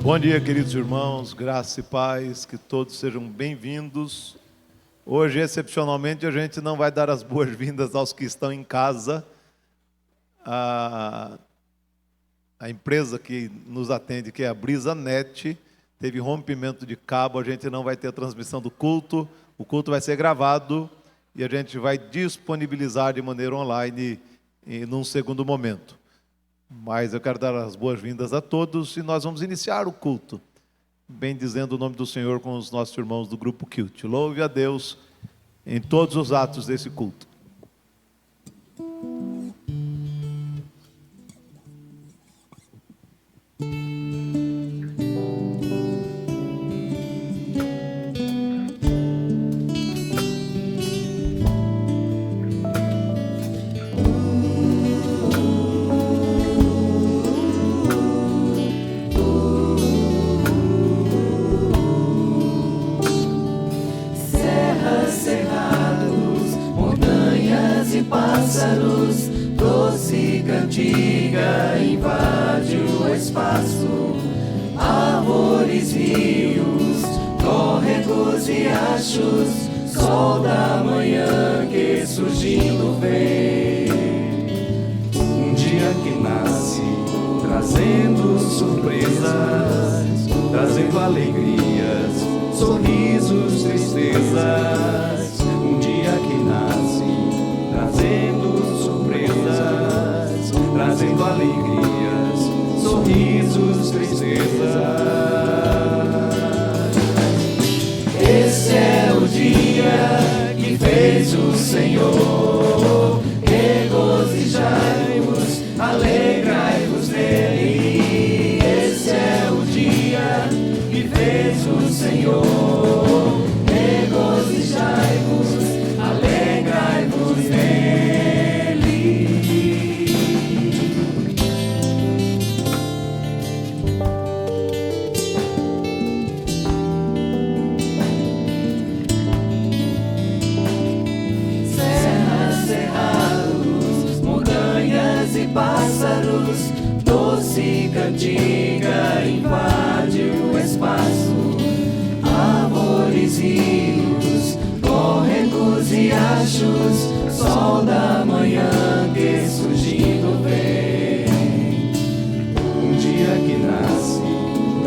Bom dia, queridos irmãos, graça e paz, que todos sejam bem-vindos. Hoje, excepcionalmente, a gente não vai dar as boas-vindas aos que estão em casa. A empresa que nos atende, que é a BrisaNet, teve rompimento de cabo, a gente não vai ter a transmissão do culto, o culto vai ser gravado e a gente vai disponibilizar de maneira online num segundo momento. Mas eu quero dar as boas-vindas a todos e nós vamos iniciar o culto, bendizendo o nome do Senhor com os nossos irmãos do Grupo Kilt. Louve a Deus em todos os atos desse culto. Doce cantiga invade o espaço, árvores, rios, córregos, riachos, sol da manhã que surgindo vem. Um dia que nasce, trazendo surpresas, trazendo alegrias, sorrisos, tristezas. Um dia que nasce, trazendo surpresas, trazendo alegrias, sorrisos, tristezas. Esse é o dia que fez o Senhor, regozijai-vos, alegrai-vos nele. Esse é o dia que fez o Senhor, regozijai-vos, alegrai-vos nele. Serras, cerrados, montanhas e pássaros, doce cantiga invade o espaço, árvores, rios, córregos, riachos, sol da manhã que surgindo vem. Um dia que nasce,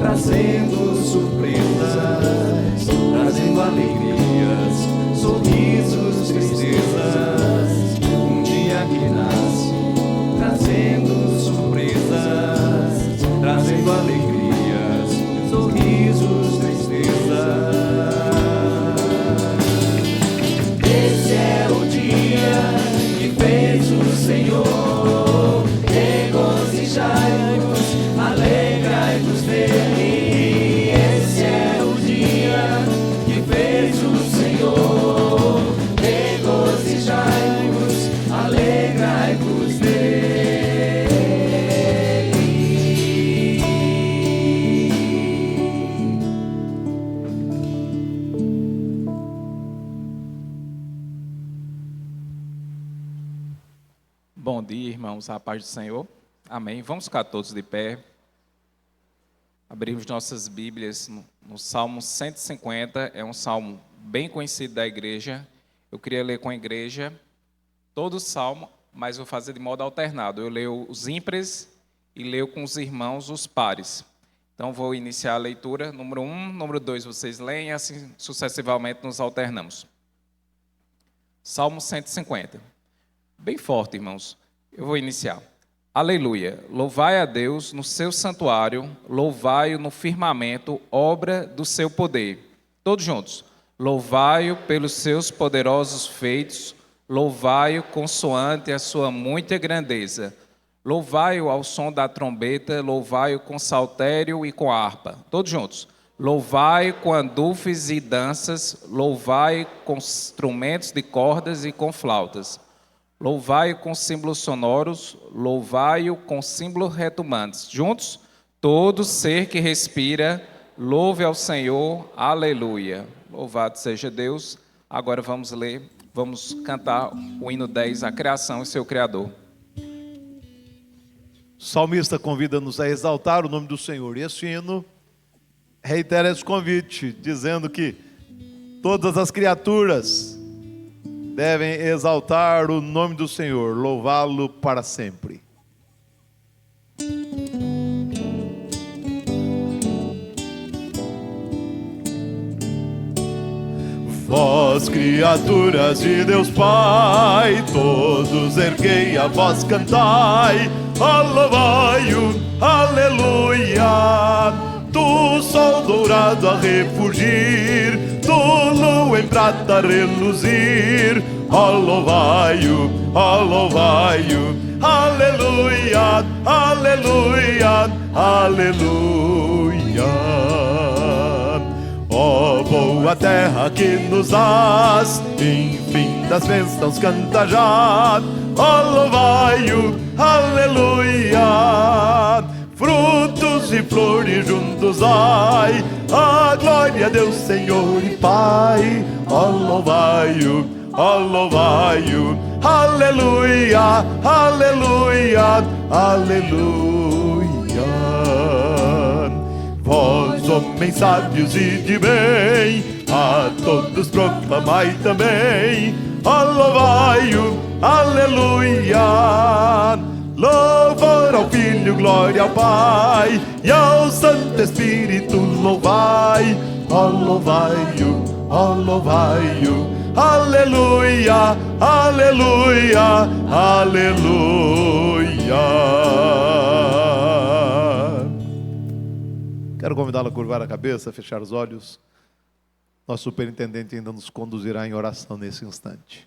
trazendo surpresas, trazendo alegrias, sorrisos, tristezas. Um dia que nasce, trazendo surpresas, trazendo alegrias, sorrisos, tristezas. Esse é o dia que fez o Senhor, regozijai-vos, alegrai-vos nele. Esse é o dia que fez o Senhor, regozijai-vos, alegrai-vos nele. Bom dia, irmãos, a paz do Senhor. Amém. Vamos ficar todos de pé. Abrimos nossas Bíblias no Salmo 150, é um salmo bem conhecido da igreja. Eu queria ler com a igreja todo o salmo, mas vou fazer de modo alternado. Eu leio os ímpares e leio com os irmãos os pares. Então vou iniciar a leitura, número 1, número 2 vocês leem, e assim sucessivamente nos alternamos. Salmo 150. Bem forte, irmãos. Eu vou iniciar. Aleluia. Louvai a Deus no seu santuário, louvai-o no firmamento, obra do seu poder. Todos juntos. Louvai-o pelos seus poderosos feitos, louvai-o consoante a sua muita grandeza. Louvai-o ao som da trombeta, louvai-o com saltério e com harpa. Todos juntos. Louvai-o com andufes e danças, louvai-o com instrumentos de cordas e com flautas. Louvai-o com símbolos sonoros, louvai-o com símbolos retumbantes. Juntos, todo ser que respira, louve ao Senhor, aleluia. Louvado seja Deus. Agora vamos cantar o hino 10, a criação e seu Criador. O salmista convida-nos a exaltar o nome do Senhor. E esse hino reitera esse convite, dizendo que todas as criaturas devem exaltar o nome do Senhor, louvá-lo para sempre. Vós, criaturas de Deus Pai, todos erguei a voz, cantai, louvai-o, aleluia. Do sol dourado a refugir, do lua em prata a reluzir, louvai-o, aleluia, aleluia, aleluia. Ó boa terra que nos dás, infinitas bênçãos canta já, louvai-o, aleluia. Frutos e flores juntos, ai, a glória a Deus, Senhor e Pai. Louvai-o, aleluia, aleluia, aleluia. Vós, homens sábios e de bem, a todos proclamai também, louvai-o, aleluia. Louvor ao Filho, glória ao Pai, e ao Santo Espírito louvai, louvai-o, louvai-o, aleluia, aleluia, aleluia. Quero convidá-lo a curvar a cabeça, fechar os olhos. Nosso superintendente ainda nos conduzirá em oração nesse instante.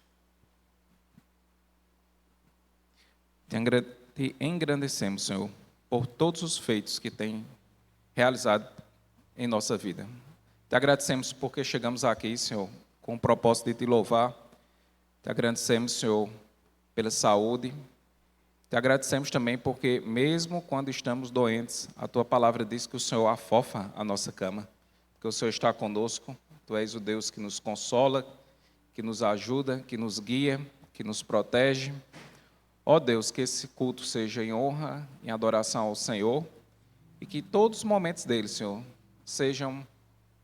Te engrandecemos, Senhor, por todos os feitos que tem realizado em nossa vida. Te agradecemos porque chegamos aqui, Senhor, com o propósito de te louvar. Te agradecemos, Senhor, pela saúde. Te agradecemos também porque, mesmo quando estamos doentes, a Tua palavra diz que o Senhor afofa a nossa cama, que o Senhor está conosco. Tu és o Deus que nos consola, que nos ajuda, que nos guia, que nos protege. Ó Deus, que esse culto seja em honra, em adoração ao Senhor, e que todos os momentos dele, Senhor, sejam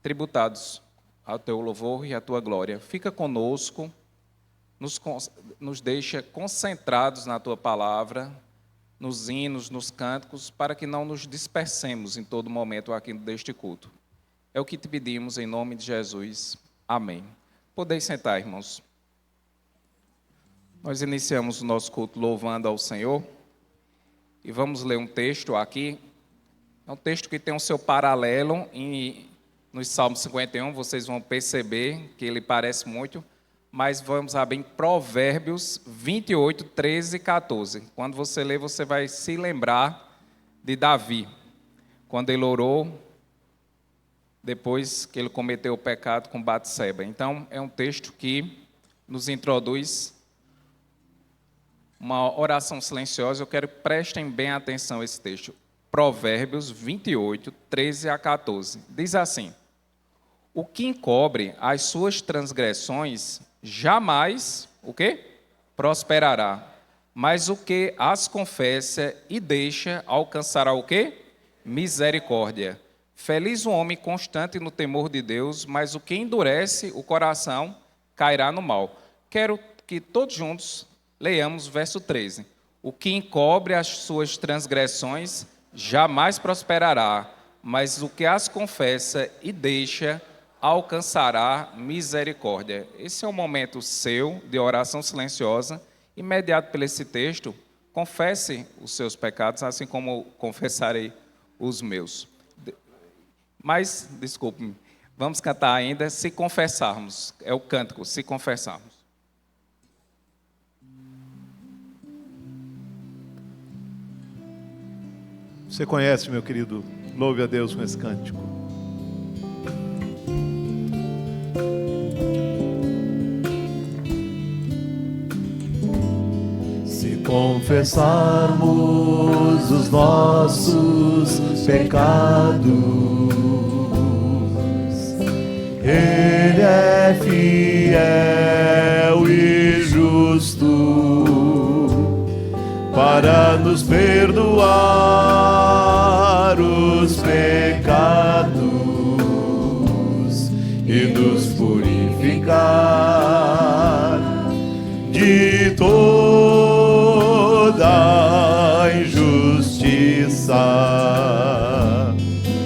tributados ao Teu louvor e à Tua glória. Fica conosco, nos deixa concentrados na Tua palavra, nos hinos, nos cânticos, para que não nos dispersemos em todo momento aqui deste culto. É o que te pedimos em nome de Jesus. Amém. Podeis sentar, irmãos. Nós iniciamos o nosso culto louvando ao Senhor e vamos ler um texto aqui. É um texto que tem o seu paralelo nos Salmos 51, vocês vão perceber que ele parece muito, mas vamos abrir em Provérbios 28, 13 e 14. Quando você ler, você vai se lembrar de Davi, quando ele orou depois que ele cometeu o pecado com Batseba. Então, é um texto que nos introduz uma oração silenciosa. Eu quero que prestem bem atenção a esse texto. Provérbios 28, 13 a 14. Diz assim: o que encobre as suas transgressões jamais, o quê? Prosperará. Mas o que as confessa e deixa alcançará o quê? Misericórdia. Feliz o homem constante no temor de Deus, mas o que endurece o coração cairá no mal. Quero que todos juntos leiamos o verso 13. O que encobre as suas transgressões jamais prosperará, mas o que as confessa e deixa alcançará misericórdia. Esse é um momento seu de oração silenciosa. Imediato por esse texto, confesse os seus pecados, assim como confessarei os meus. Mas, desculpe-me, vamos cantar ainda Se Confessarmos. É o cântico, Se Confessarmos. Você conhece, meu querido, louve a Deus com esse cântico. Se confessarmos os nossos pecados, Ele é fiel e justo para nos perdoar os pecados e nos purificar de toda injustiça.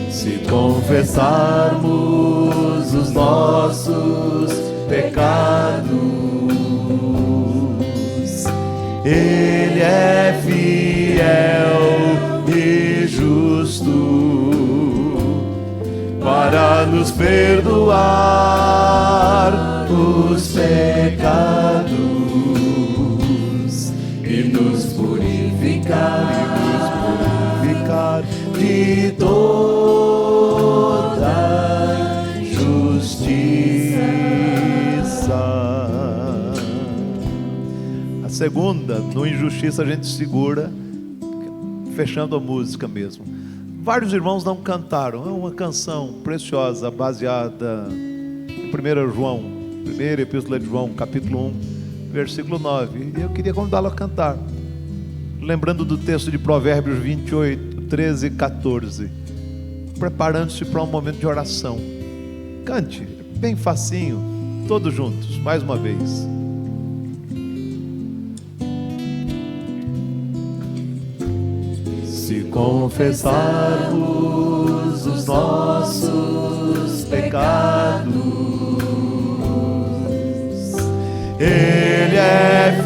Se confessarmos os nossos pecados, Ele é fiel e justo para nos perdoar os pecados e nos purificar de toda injustiça. A segunda, no injustiça, a gente segura, fechando a música mesmo. Vários irmãos não cantaram. É uma canção preciosa, baseada em 1 João, primeira epístola de João, capítulo 1, versículo 9. E eu queria convidá-lo a cantar, lembrando do texto de Provérbios 28, 13 e 14, preparando-se para um momento de oração. Cante, bem facinho, todos juntos, mais uma vez. Se confessarmos os nossos pecados, Ele é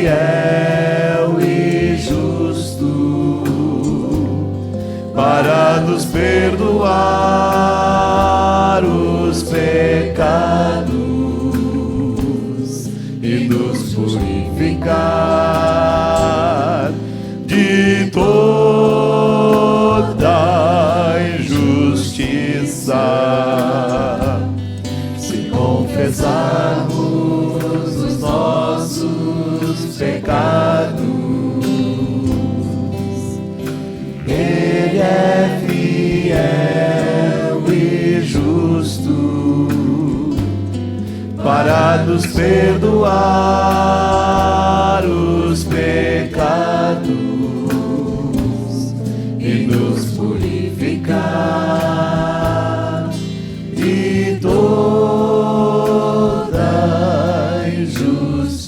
fiel e justo para nos perdoar os pecados e nos purificar de toda injustiça. Se confessarmos os nossos pecados, Ele é fiel e justo para nos perdoar os pecados e nos purificar de toda injustiça.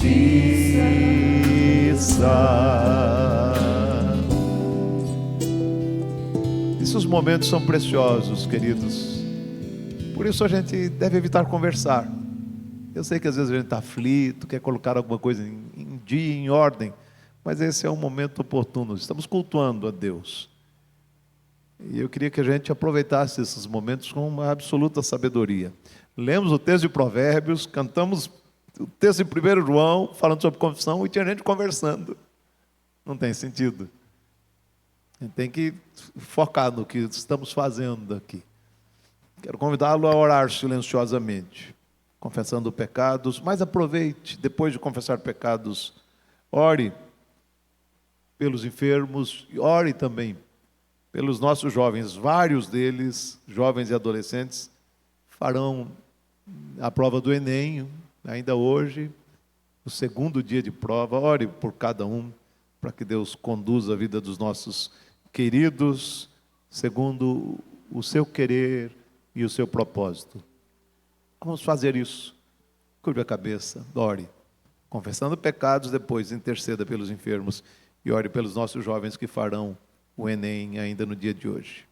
Esses momentos são preciosos, queridos. Por isso a gente deve evitar conversar. Eu sei que às vezes a gente está aflito, quer colocar alguma coisa em dia, em ordem, mas esse é um momento oportuno. Estamos cultuando a Deus. E eu queria que a gente aproveitasse esses momentos com uma absoluta sabedoria. Lemos o texto de Provérbios, cantamos o texto de 1 João, falando sobre confissão, e tinha gente conversando. Não tem sentido. A gente tem que focar no que estamos fazendo aqui. Quero convidá-lo a orar silenciosamente, confessando pecados, mas aproveite, depois de confessar pecados, ore pelos enfermos e ore também pelos nossos jovens. Vários deles, jovens e adolescentes, farão a prova do Enem, ainda hoje, o segundo dia de prova. Ore por cada um, para que Deus conduza a vida dos nossos queridos, segundo o seu querer e o seu propósito. Vamos fazer isso. Curve a cabeça, ore. Confessando pecados, depois interceda pelos enfermos e ore pelos nossos jovens que farão o Enem ainda no dia de hoje.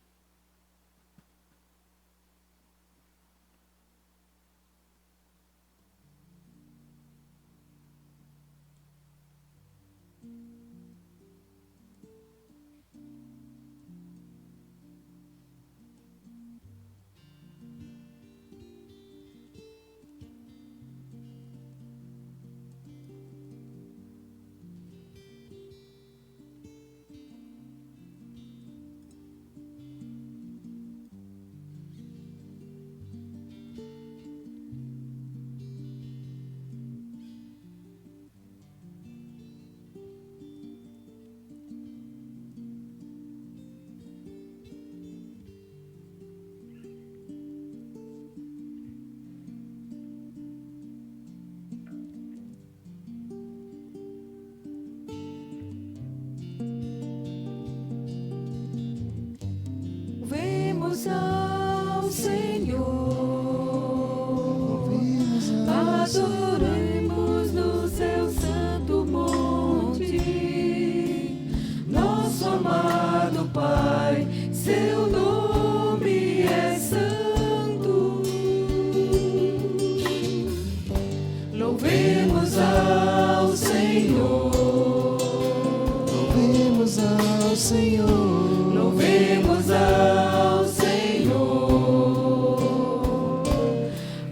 Louvemos ao Senhor. Adoremos no seu santo monte, nosso amado Pai, seu nome é santo. Louvemos ao Senhor, Louvemos ao Senhor, louvemos ao Senhor,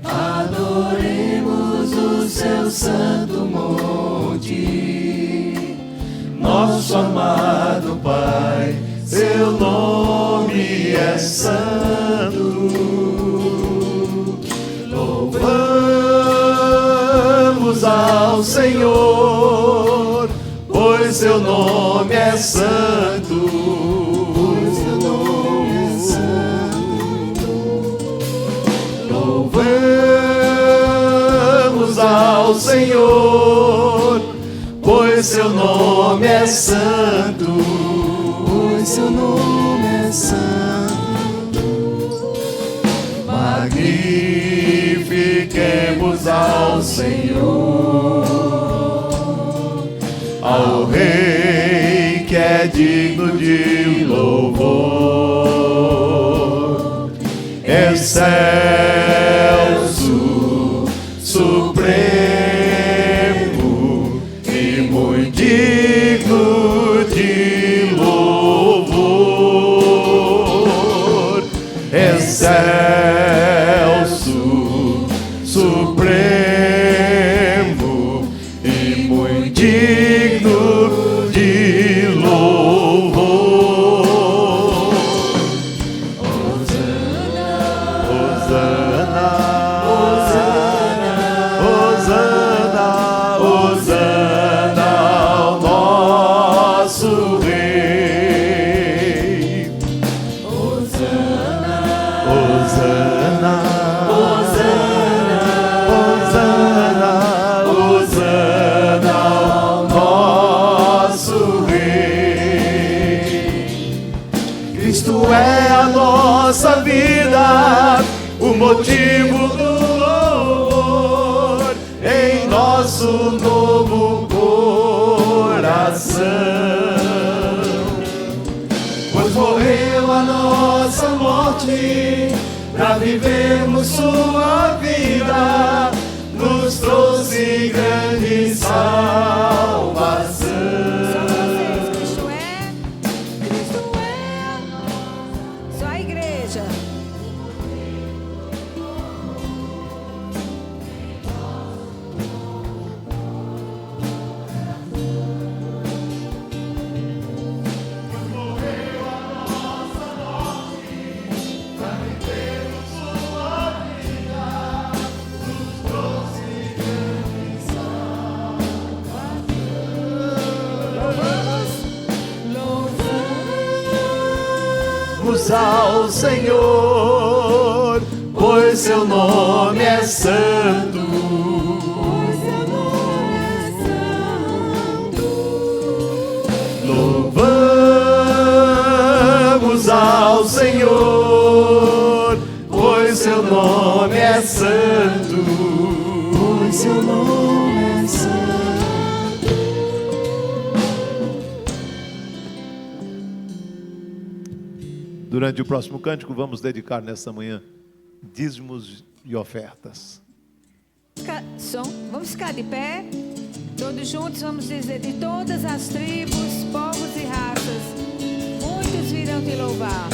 adoremos o seu santo monte, nosso amado Pai, seu nome é santo. louvamos ao Senhor, pois seu nome é santo. Pois seu nome é santo. Louvamos ao Senhor, pois seu nome é santo. Pois seu nome é santo. Magnifiquemos ao Senhor, ao Rei que é digno de louvor, excelso, supremo e muito digno de louvor, excelso, supremo e muito digno de louvor. Hosana, Hosana, Hosana ao nosso Rei. Hosana, Hosana, Hosana, Hosana ao nosso Rei. Cristo é a nossa vida, o motivo do louvor em nosso novo coração. Pois morreu a nossa morte, pra vivermos sua vida, nos trouxe grande salvação. Cristo é, só a igreja. Louvamos ao Senhor, pois seu nome é santo. Louvamos ao Senhor, pois seu nome é santo. Pois seu nome é santo. Durante o próximo cântico, vamos dedicar nessa manhã dízimos e ofertas. Vamos ficar de pé. Todos juntos vamos dizer: de todas as tribos, povos e raças, muitos virão te louvar.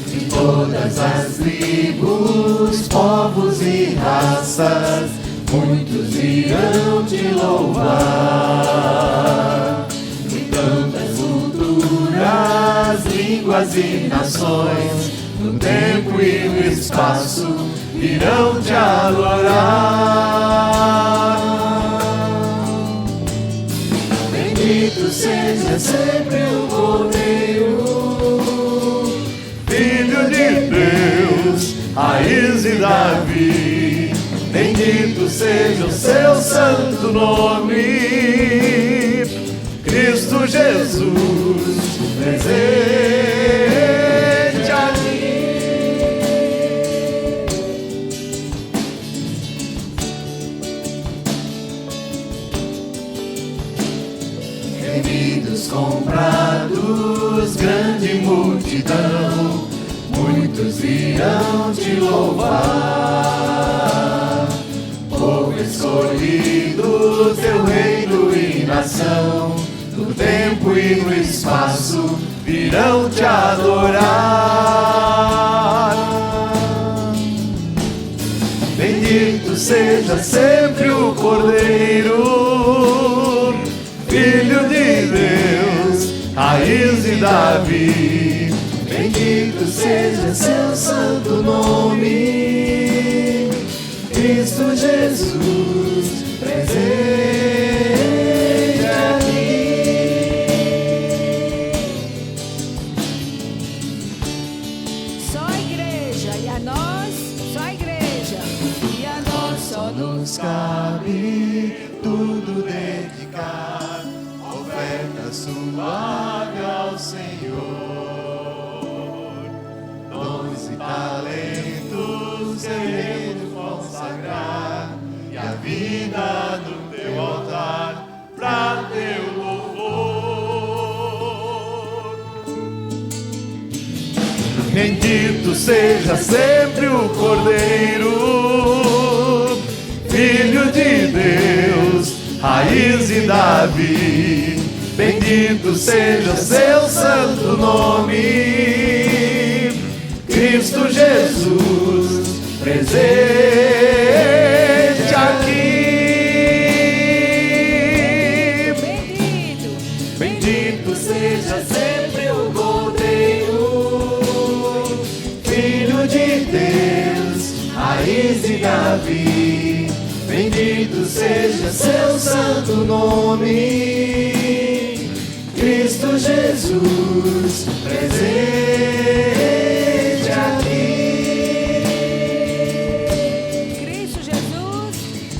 De todas as tribos, povos e raças, muitos irão te louvar. De tantas culturas, línguas e nações, no tempo e no espaço, irão te adorar. Bendito seja sempre o Cordeiro, Filho de Deus, raiz de Davi. Bendito seja o seu santo nome. Cristo Jesus, presente aqui. Remidos, comprados, grande multidão, muitos irão te louvar. Povo escolhido, teu reino e nação, no tempo e no espaço virão te adorar. Bendito seja sempre o Cordeiro, Filho de Deus, raiz de Davi. Bendito seja seu santo nome, Cristo Jesus, presente aqui. Só a igreja e a nós, só a igreja e a nós só Nos cabe tudo dedicar, oferta suave ao Senhor. Dons e talentos queremos consagrar, e a vida no teu altar pra teu louvor. Bendito seja sempre o Cordeiro, Filho de Deus, raiz de Davi. Bendito seja seu santo nome, Cristo Jesus, presente aqui. Bendito seja sempre o Cordeiro, Filho de Deus, raiz de Davi. Bendito seja seu santo nome, Cristo Jesus, presente aqui. Cristo Jesus,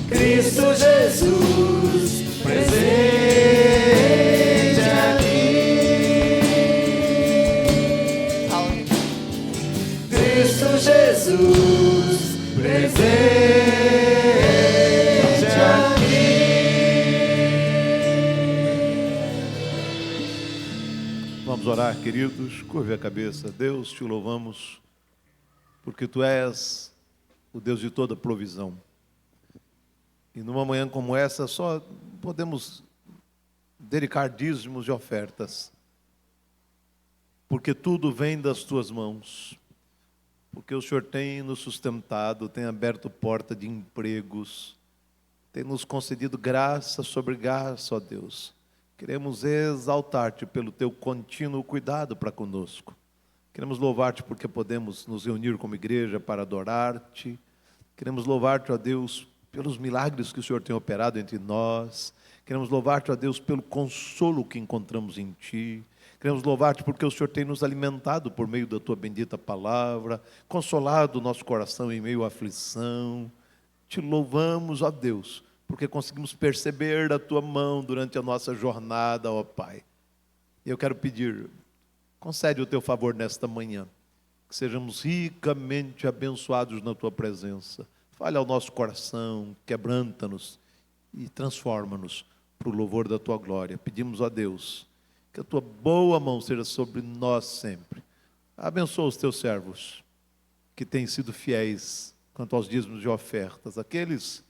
Cristo Jesus, presente aqui. Cristo Jesus, presente aqui. Vamos orar, queridos. Curve a cabeça. Deus, te louvamos, porque Tu és o Deus de toda provisão. E numa manhã como essa, só podemos dedicar dízimos e ofertas, porque tudo vem das Tuas mãos. Porque o Senhor tem nos sustentado, tem aberto porta de empregos, tem nos concedido graça sobre graça, ó Deus. Queremos exaltar-te pelo Teu contínuo cuidado para conosco. Queremos louvar-te porque podemos nos reunir como igreja para adorar-te. Queremos louvar-te, ó Deus, pelos milagres que o Senhor tem operado entre nós. Queremos louvar-te, ó Deus, pelo consolo que encontramos em Ti. Queremos louvar-te porque o Senhor tem nos alimentado por meio da Tua bendita palavra, consolado o nosso coração em meio à aflição. Te louvamos, ó Deus, porque conseguimos perceber a Tua mão durante a nossa jornada, ó Pai. E eu quero pedir, concede o Teu favor nesta manhã, que sejamos ricamente abençoados na Tua presença. Fale ao nosso coração, quebranta-nos e transforma-nos para o louvor da Tua glória. Pedimos a Deus que a Tua boa mão seja sobre nós sempre. Abençoa os Teus servos, que têm sido fiéis quanto aos dízimos e ofertas, aqueles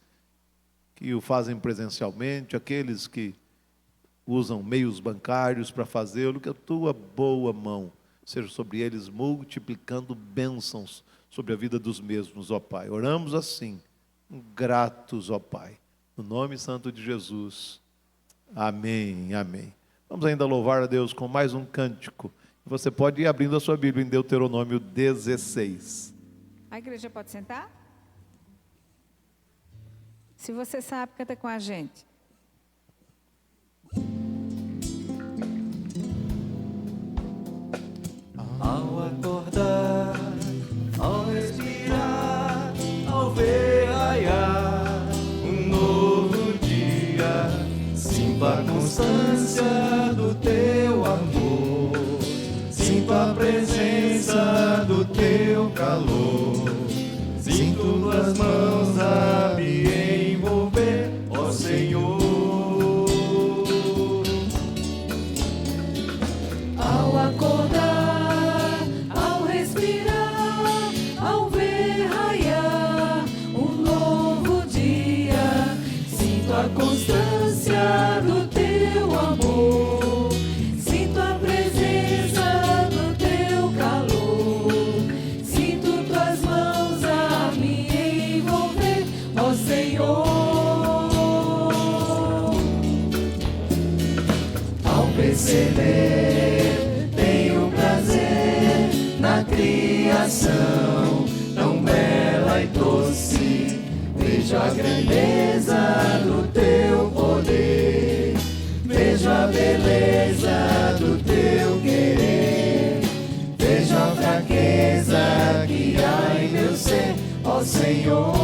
que o fazem presencialmente, aqueles que usam meios bancários para fazê-lo, que a Tua boa mão seja sobre eles, multiplicando bênçãos sobre a vida dos mesmos, ó Pai. Oramos assim, gratos, ó Pai, no nome santo de Jesus. Amém, amém. Vamos ainda louvar a Deus com mais um cântico. Você pode ir abrindo a sua Bíblia em Deuteronômio 16. a igreja pode sentar? Se você sabe, canta com a gente. Ao acordar, ao respirar, ao ver raiar um novo dia, simpa com constância do teu amor. Sinto a presença do teu calor. Sinto tuas mãos a me envolver, ó Senhor. Ao acordar, ao respirar, ao ver raiar um novo dia, sinto a constância do teu amor, sinto a presença do teu calor, sinto tuas mãos a me envolver, ó Senhor. Ao perceber, tenho prazer na criação tão bela e doce. Vejo a grandeza do teu poder, vejo a beleza do teu querer, vejo a fraqueza que há em meu ser, ó Senhor.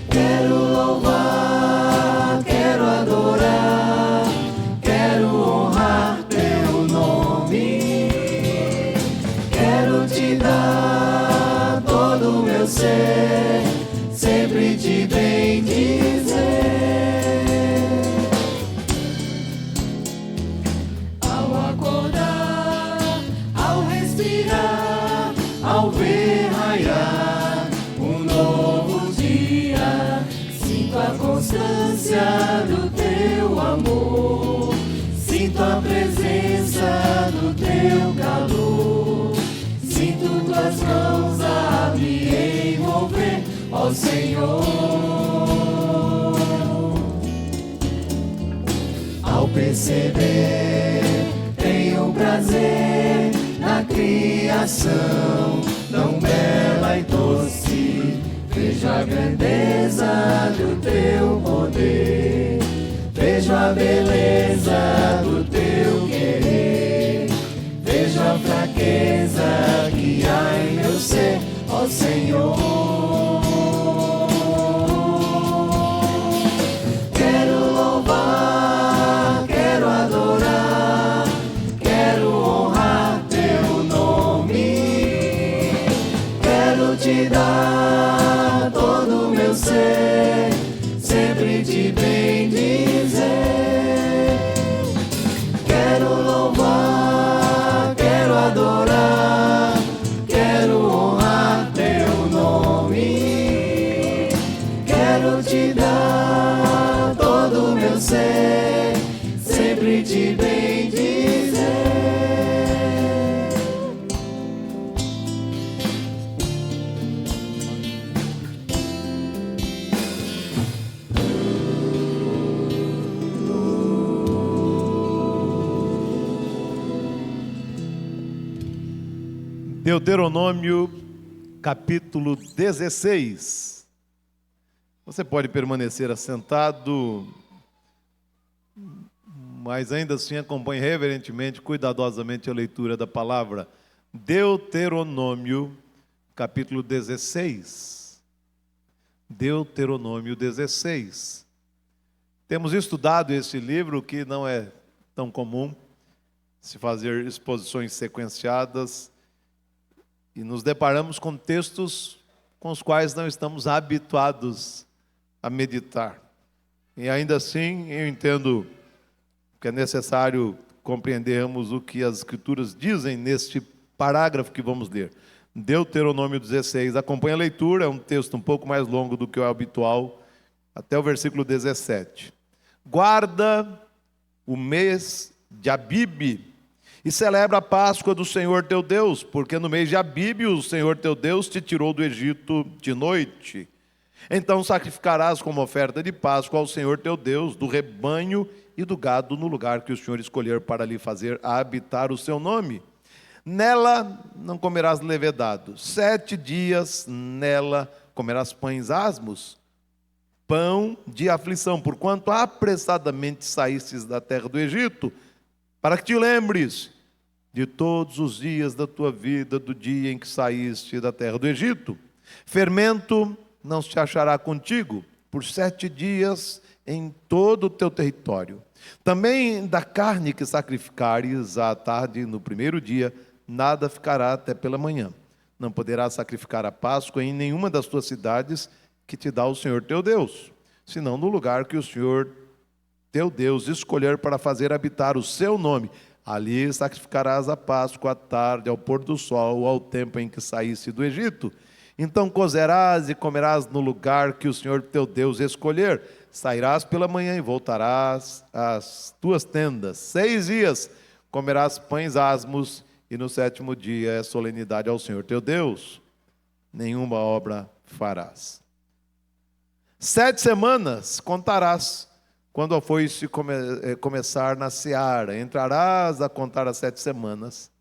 Quero louvar, quero adorar, quero honrar teu nome, quero te dar todo o meu ser, sempre te bem dizer. Ao acordar, ao respirar, ao ver raiar um novo dia, sinto a constância do teu amor, sinto a presença do teu calor, sinto tuas mãos a me envolver, ó Senhor. Ao perceber, tenho prazer na criação tão bela e doce. Vejo a grandeza do teu poder, vejo a beleza do teu querer, vejo a fraqueza que há em meu ser, ó Senhor. Quero louvar, quero adorar, quero honrar teu nome, quero te dar todo o meu ser, sempre te bem dizer. Quero louvar, quero adorar, quero honrar teu nome, quero te dar todo o meu ser, sempre te bem dizer. Deuteronômio, capítulo 16. Você pode permanecer assentado, mas ainda assim acompanhe reverentemente, cuidadosamente a leitura da palavra. Deuteronômio, capítulo 16. Deuteronômio 16. Temos estudado esse livro, que não é tão comum se fazer exposições sequenciadas, e nos deparamos com textos com os quais não estamos habituados a meditar. E ainda assim, eu entendo que é necessário compreendermos o que as Escrituras dizem neste parágrafo que vamos ler. Deuteronômio 16. Acompanhe a leitura, é um texto um pouco mais longo do que o habitual, até o versículo 17. Guarda o mês de Abibe e celebra a Páscoa do Senhor teu Deus, porque no mês de Abibe o Senhor teu Deus te tirou do Egito de noite. Então sacrificarás como oferta de Páscoa ao Senhor teu Deus do rebanho e do gado no lugar que o Senhor escolher para lhe fazer habitar o seu nome. Nela não comerás levedado. 7 dias nela comerás pães asmos, pão de aflição, porquanto apressadamente saístes da terra do Egito, para que te lembres de todos os dias da tua vida, do dia em que saíste da terra do Egito. Fermento não se achará contigo, por 7 dias em todo o teu território. Também da carne que sacrificares à tarde no primeiro dia, nada ficará até pela manhã. Não poderás sacrificar a Páscoa em nenhuma das tuas cidades que te dá o Senhor teu Deus, senão no lugar que o Senhor teu Deus escolher para fazer habitar o seu nome. Ali sacrificarás a Páscoa à tarde, ao pôr do sol, ao tempo em que saísse do Egito. Então cozerás e comerás no lugar que o Senhor teu Deus escolher. Sairás pela manhã e voltarás às tuas tendas. 6 dias comerás pães asmos, e no 7º dia é solenidade ao Senhor teu Deus. Nenhuma obra farás. 7 semanas contarás, quando a foice começar na seara. Entrarás a contar as 7 semanas,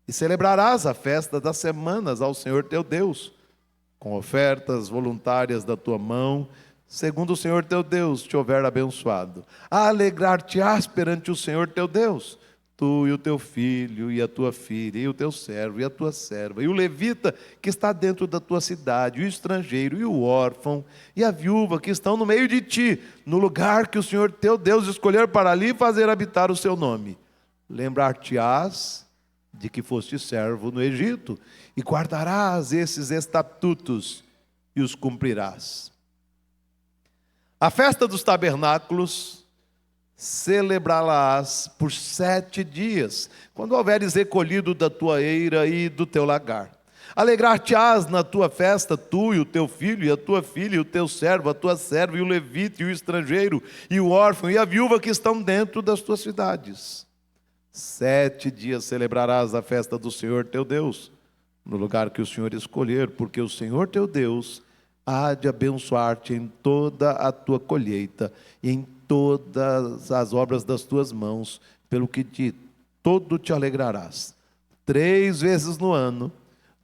e celebrarás a festa das semanas ao Senhor teu Deus, com ofertas voluntárias da tua mão, segundo o Senhor teu Deus te houver abençoado. Alegrar-te-ás perante o Senhor teu Deus, tu e o teu filho, e a tua filha, e o teu servo, e a tua serva, e o levita que está dentro da tua cidade, e o estrangeiro, e o órfão, e a viúva que estão no meio de ti, no lugar que o Senhor teu Deus escolher para ali fazer habitar o seu nome. Lembrar-te-ás de que foste servo no Egito, e guardarás esses estatutos, e os cumprirás. A festa dos tabernáculos celebrá-la-ás por 7 dias, quando houveres recolhido da tua eira e do teu lagar. Alegrar-te-ás na tua festa, tu e o teu filho, e a tua filha, e o teu servo, a tua serva, e o levita, e o estrangeiro, e o órfão, e a viúva que estão dentro das tuas cidades. 7 dias celebrarás a festa do Senhor teu Deus, no lugar que o Senhor escolher, porque o Senhor teu Deus há de abençoar-te em toda a tua colheita, e em todas as obras das tuas mãos, pelo que de todo te alegrarás. 3 vezes no ano,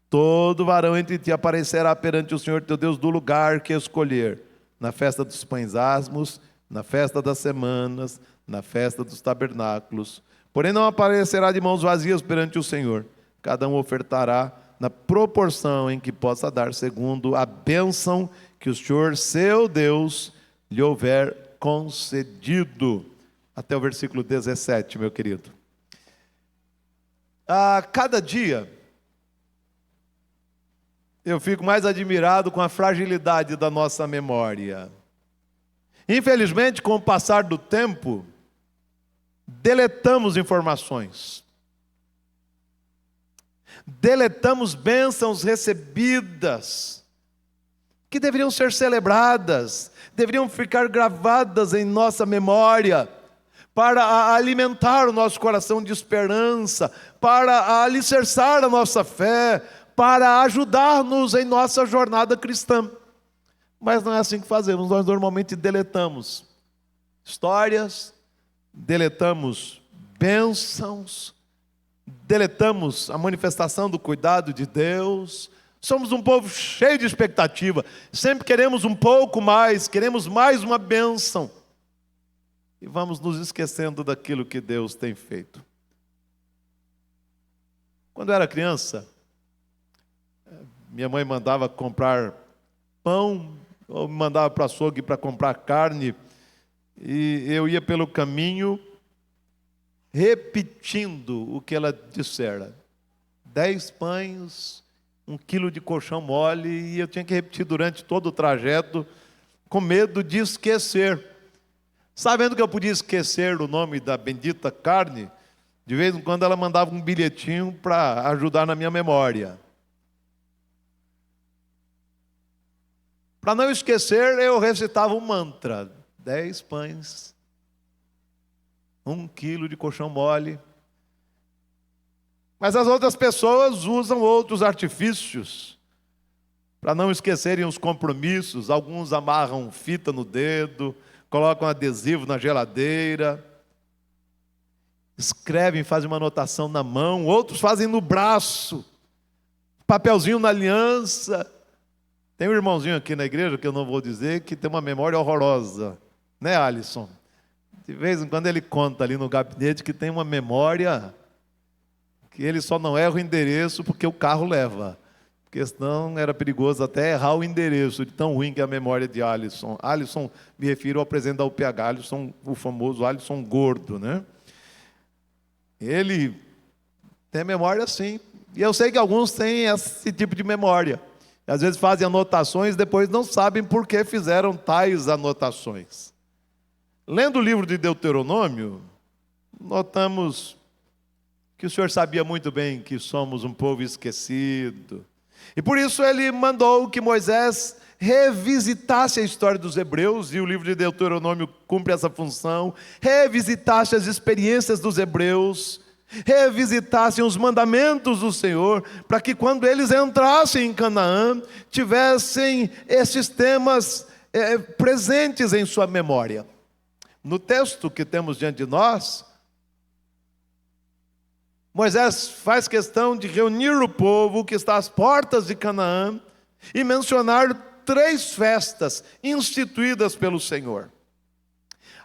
todo varão entre ti aparecerá perante o Senhor teu Deus do lugar que escolher, na festa dos pães asmos, na festa das semanas, na festa dos tabernáculos. Porém não aparecerá de mãos vazias perante o Senhor. Cada um ofertará na proporção em que possa dar, segundo a bênção que o Senhor, seu Deus, lhe houver concedido. Até o versículo 17, meu querido. A cada dia, eu fico mais admirado com a fragilidade da nossa memória. Infelizmente, com o passar do tempo, deletamos informações, deletamos bênçãos recebidas, que deveriam ser celebradas, deveriam ficar gravadas em nossa memória, para alimentar o nosso coração de esperança, para alicerçar a nossa fé, para ajudar-nos em nossa jornada cristã. Mas não é assim que fazemos, nós normalmente deletamos histórias, deletamos bênçãos, deletamos a manifestação do cuidado de Deus. Somos um povo cheio de expectativa, sempre queremos um pouco mais, queremos mais uma bênção, e vamos nos esquecendo daquilo que Deus tem feito. Quando eu era criança, minha mãe mandava comprar pão, ou me mandava para o açougue para comprar carne, e eu ia pelo caminho repetindo o que ela dissera. 10 pães, 1 quilo de colchão mole, e eu tinha que repetir durante todo o trajeto, com medo de esquecer. Sabendo que eu podia esquecer o nome da bendita carne, de vez em quando ela mandava um bilhetinho para ajudar na minha memória. Para não esquecer, eu recitava um mantra: 10 pães, 1 quilo de colchão mole. Mas as outras pessoas usam outros artifícios para não esquecerem os compromissos. Alguns amarram fita no dedo, colocam adesivo na geladeira, escrevem, fazem uma anotação na mão, outros fazem no braço, papelzinho na aliança. Tem um irmãozinho aqui na igreja, que eu não vou dizer, que tem uma memória horrorosa, né, Alisson? De vez em quando ele conta ali no gabinete que tem uma memória que ele só não erra o endereço porque o carro leva. questão era perigoso até errar o endereço, de tão ruim que é a memória de Alisson. Alisson, me refiro ao presidente da UPH, Alisson, o famoso Alisson gordo, né? Ele tem memória assim. E eu sei que alguns têm esse tipo de memória. Às vezes fazem anotações, depois não sabem por que fizeram tais anotações. Lendo o livro de Deuteronômio, notamos que o Senhor sabia muito bem que somos um povo esquecido. E por isso ele mandou que Moisés revisitasse a história dos hebreus, e o livro de Deuteronômio cumpre essa função, revisitasse as experiências dos hebreus, revisitassem os mandamentos do Senhor, para que quando eles entrassem em Canaã, tivessem esses temas presentes em sua memória. No texto que temos diante de nós, Moisés faz questão de reunir o povo que está às portas de Canaã e mencionar 3 festas instituídas pelo Senhor.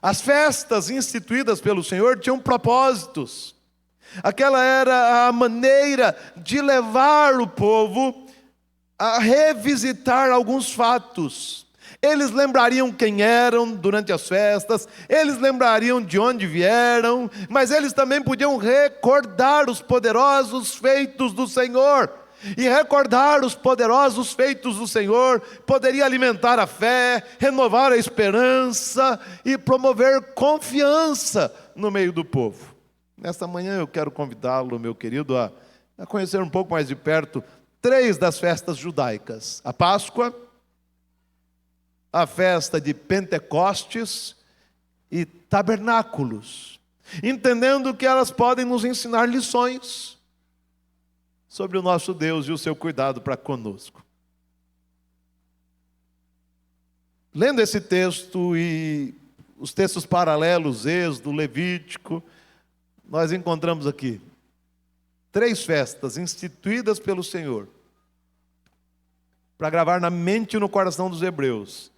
As festas instituídas pelo Senhor tinham propósitos. Aquela era a maneira de levar o povo a revisitar alguns fatos. Eles lembrariam quem eram durante as festas, eles lembrariam de onde vieram, mas eles também podiam recordar os poderosos feitos do Senhor. E recordar os poderosos feitos do Senhor poderia alimentar a fé, renovar a esperança e promover confiança no meio do povo. Nesta manhã eu quero convidá-lo, meu querido, a conhecer um pouco mais de perto 3 das festas judaicas: a Páscoa, a festa de Pentecostes e Tabernáculos, entendendo que elas podem nos ensinar lições sobre o nosso Deus e o seu cuidado para conosco. Lendo esse texto e os textos paralelos, Êxodo, Levítico, nós encontramos aqui 3 festas instituídas pelo Senhor para gravar na mente e no coração dos hebreus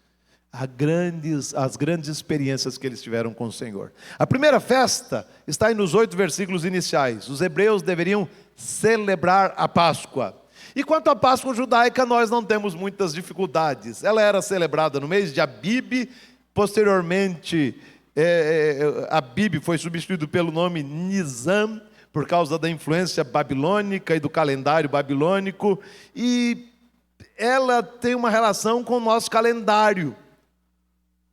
as grandes experiências que eles tiveram com o Senhor. A primeira festa está aí nos 8 versículos iniciais. Os hebreus deveriam celebrar a Páscoa. E quanto à Páscoa judaica, nós não temos muitas dificuldades. Ela era celebrada no mês de Abib. Posteriormente, Abib foi substituído pelo nome Nisan, por causa da influência babilônica e do calendário babilônico. E ela tem uma relação com o nosso calendário.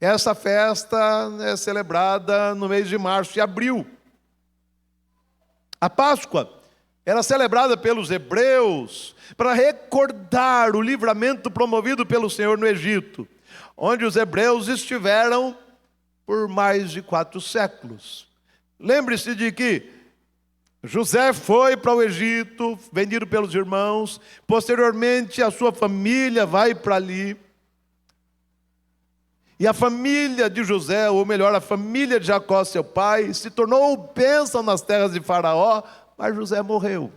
Essa festa é celebrada no mês de março e abril. A Páscoa era celebrada pelos hebreus para recordar o livramento promovido pelo Senhor no Egito, onde os hebreus estiveram por mais de 4 séculos. Lembre-se de que José foi para o Egito, vendido pelos irmãos, posteriormente a sua família vai para ali. E a família de José, ou melhor, a família de Jacó, seu pai, se tornou bênção nas terras de Faraó, mas José morreu.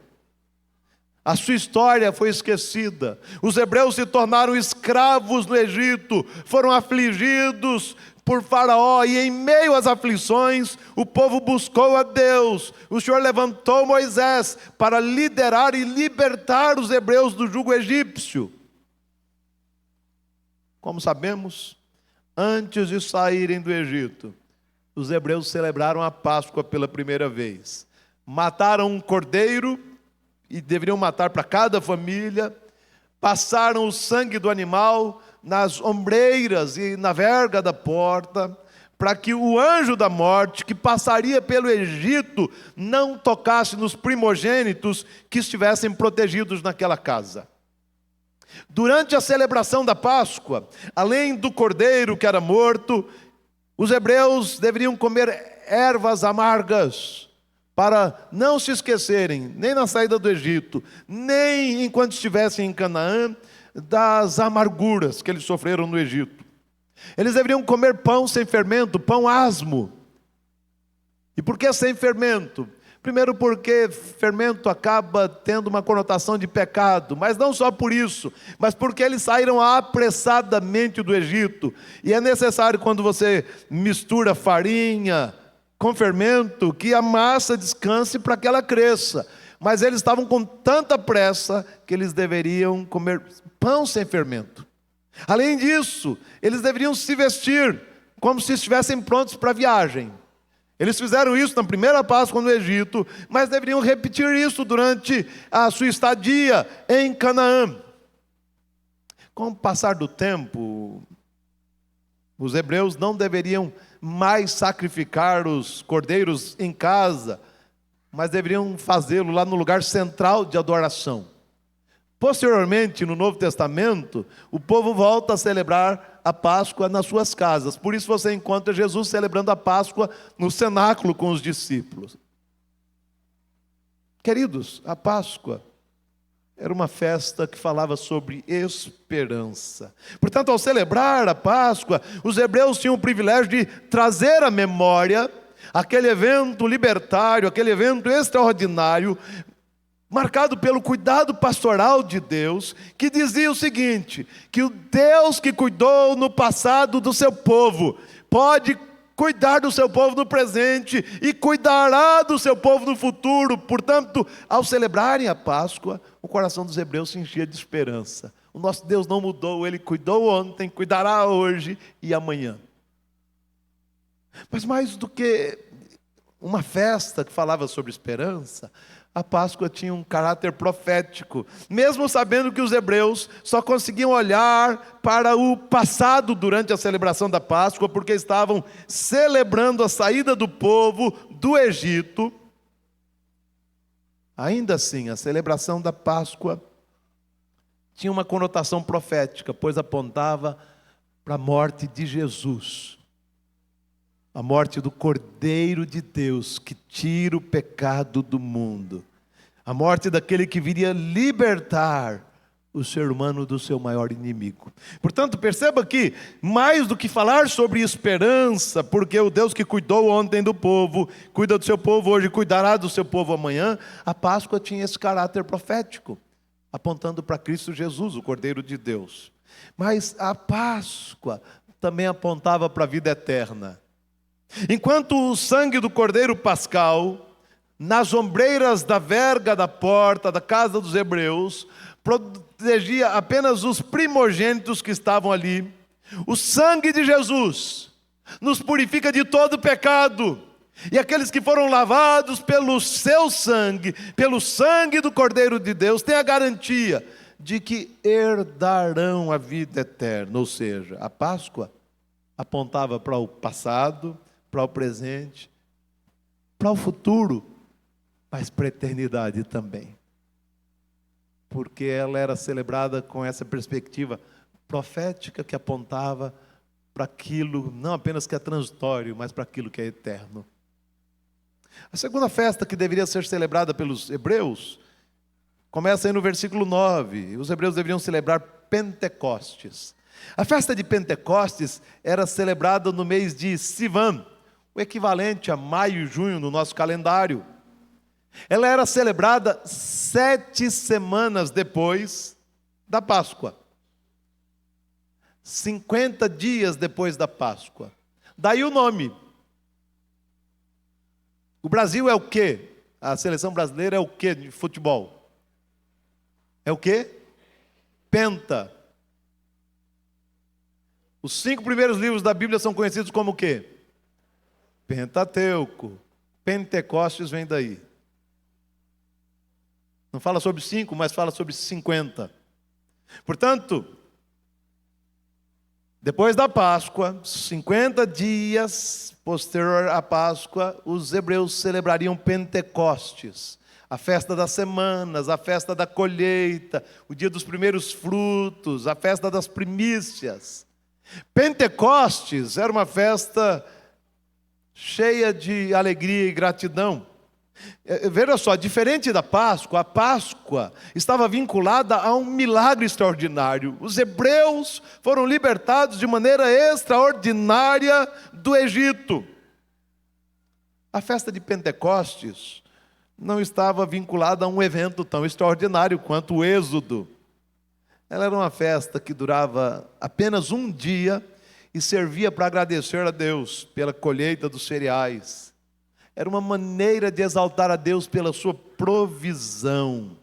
A sua história foi esquecida. Os hebreus se tornaram escravos no Egito, foram afligidos por Faraó, e em meio às aflições, o povo buscou a Deus. O Senhor levantou Moisés para liderar e libertar os hebreus do jugo egípcio. Como sabemos, antes de saírem do Egito, os hebreus celebraram a Páscoa pela primeira vez. Mataram um cordeiro, e deveriam matar para cada família, passaram o sangue do animal nas ombreiras e na verga da porta, para que o anjo da morte, que passaria pelo Egito, não tocasse nos primogênitos que estivessem protegidos naquela casa. Durante a celebração da Páscoa, além do cordeiro que era morto, os hebreus deveriam comer ervas amargas, para não se esquecerem, nem na saída do Egito, nem enquanto estivessem em Canaã, das amarguras que eles sofreram no Egito. Eles deveriam comer pão sem fermento, pão asmo. E por que sem fermento? Primeiro porque fermento acaba tendo uma conotação de pecado, mas não só por isso, mas porque eles saíram apressadamente do Egito. E é necessário, quando você mistura farinha com fermento, que a massa descanse para que ela cresça. mas eles estavam com tanta pressa que eles deveriam comer pão sem fermento. Além disso, eles deveriam se vestir como se estivessem prontos para a viagem. Eles fizeram isso na primeira Páscoa no Egito, mas deveriam repetir isso durante a sua estadia em Canaã. Com o passar do tempo, os hebreus não deveriam mais sacrificar os cordeiros em casa, mas deveriam fazê-lo lá no lugar central de adoração. Posteriormente, no Novo Testamento, o povo volta a celebrar a Páscoa nas suas casas. Por isso você encontra Jesus celebrando a Páscoa no cenáculo com os discípulos. Queridos, a Páscoa era uma festa que falava sobre esperança. Portanto, ao celebrar a Páscoa, os hebreus tinham o privilégio de trazer à memória aquele evento libertário, aquele evento extraordinário, marcado pelo cuidado pastoral de Deus, que dizia o seguinte: que o Deus que cuidou no passado do seu povo, pode cuidar do seu povo no presente e cuidará do seu povo no futuro. Portanto, ao celebrarem a Páscoa, o coração dos hebreus se enchia de esperança. O nosso Deus não mudou, Ele cuidou ontem, cuidará hoje e amanhã. Mas mais do que uma festa que falava sobre esperança, a Páscoa tinha um caráter profético. Mesmo sabendo que os hebreus só conseguiam olhar para o passado durante a celebração da Páscoa, porque estavam celebrando a saída do povo do Egito, ainda assim, a celebração da Páscoa tinha uma conotação profética, pois apontava para a morte de Jesus. A morte do Cordeiro de Deus, que tira o pecado do mundo. A morte daquele que viria libertar o ser humano do seu maior inimigo. Portanto, perceba que, mais do que falar sobre esperança, porque o Deus que cuidou ontem do povo, cuida do seu povo hoje, cuidará do seu povo amanhã, a Páscoa tinha esse caráter profético, apontando para Cristo Jesus, o Cordeiro de Deus. Mas a Páscoa também apontava para a vida eterna. Enquanto o sangue do Cordeiro Pascal, nas ombreiras da verga da porta da casa dos hebreus, protegia apenas os primogênitos que estavam ali, o sangue de Jesus nos purifica de todo pecado. E aqueles que foram lavados pelo seu sangue, pelo sangue do Cordeiro de Deus, têm a garantia de que herdarão a vida eterna. Ou seja, a Páscoa apontava para o passado, para o presente, para o futuro, mas para a eternidade também. Porque ela era celebrada com essa perspectiva profética que apontava para aquilo, não apenas que é transitório, mas para aquilo que é eterno. A segunda festa que deveria ser celebrada pelos hebreus, começa aí no versículo 9. Os hebreus deveriam celebrar Pentecostes. A festa de Pentecostes era celebrada no mês de Sivan, o equivalente a maio e junho no nosso calendário. Ela era celebrada 7 semanas depois da Páscoa. 50 dias depois da Páscoa. Daí o nome. O Brasil é o quê? A seleção brasileira é o quê de futebol? É o quê? Penta. Os 5 primeiros livros da Bíblia são conhecidos como o quê? Pentateuco. Pentecostes vem daí. Não fala sobre 5, mas fala sobre 50. Portanto, depois da Páscoa, 50 dias posterior à Páscoa, os hebreus celebrariam Pentecostes, a festa das semanas, a festa da colheita, o dia dos primeiros frutos, a festa das primícias. Pentecostes era uma festa cheia de alegria e gratidão. Veja só, diferente da Páscoa, a Páscoa estava vinculada a um milagre extraordinário. Os hebreus foram libertados de maneira extraordinária do Egito. A festa de Pentecostes não estava vinculada a um evento tão extraordinário quanto o Êxodo. Ela era uma festa que durava apenas um dia e servia para agradecer a Deus pela colheita dos cereais. Era uma maneira de exaltar a Deus pela sua provisão.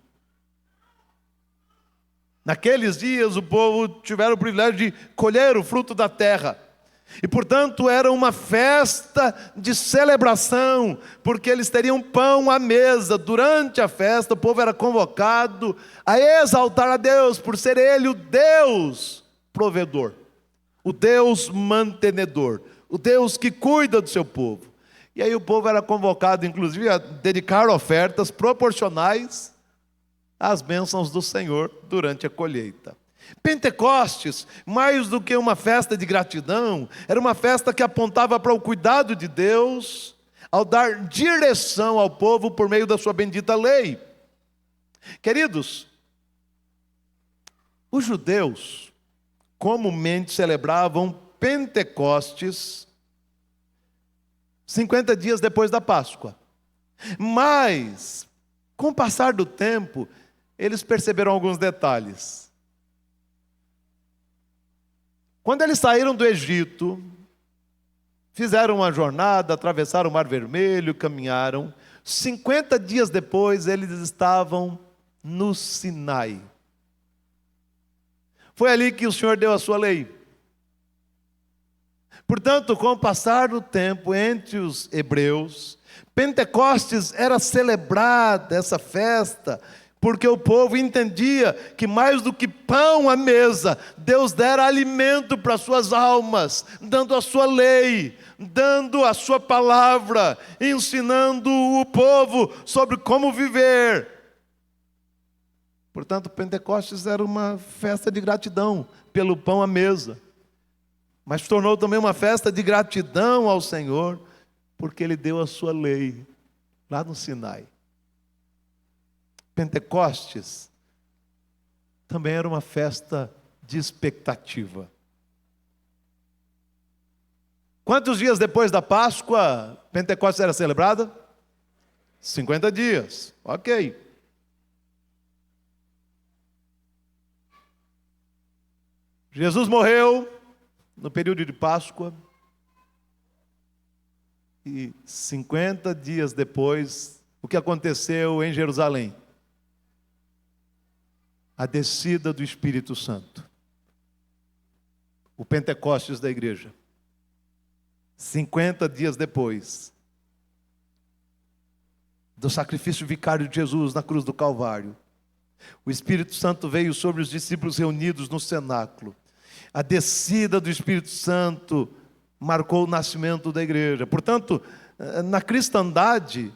Naqueles dias o povo tiveram o privilégio de colher o fruto da terra. E portanto era uma festa de celebração, porque eles teriam pão à mesa. Durante a festa o povo era convocado a exaltar a Deus, por ser Ele o Deus provedor, o Deus mantenedor, o Deus que cuida do seu povo. E aí o povo era convocado inclusive a dedicar ofertas proporcionais às bênçãos do Senhor durante a colheita. Pentecostes, mais do que uma festa de gratidão, era uma festa que apontava para o cuidado de Deus ao dar direção ao povo por meio da sua bendita lei. Queridos, os judeus comumente celebravam Pentecostes 50 dias depois da Páscoa. Mas, com o passar do tempo, eles perceberam alguns detalhes. Quando eles saíram do Egito, fizeram uma jornada, atravessaram o Mar Vermelho, caminharam. 50 dias depois, eles estavam no Sinai. Foi ali que o Senhor deu a sua lei. Portanto, com o passar do tempo entre os hebreus, Pentecostes era celebrada, essa festa, porque o povo entendia que mais do que pão à mesa, Deus dera alimento para suas almas, dando a sua lei, dando a sua palavra, ensinando o povo sobre como viver. Portanto, Pentecostes era uma festa de gratidão pelo pão à mesa, mas tornou também uma festa de gratidão ao Senhor, porque Ele deu a sua lei lá no Sinai. Pentecostes também era uma festa de expectativa. Quantos dias depois da Páscoa Pentecostes era celebrada? 50 dias, ok. Jesus morreu no período de Páscoa, e 50 dias depois, o que aconteceu em Jerusalém? A descida do Espírito Santo. O Pentecostes da igreja. 50 dias depois do sacrifício vicário de Jesus na cruz do Calvário, o Espírito Santo veio sobre os discípulos reunidos no cenáculo. A descida do Espírito Santo marcou o nascimento da igreja. Portanto, na cristandade,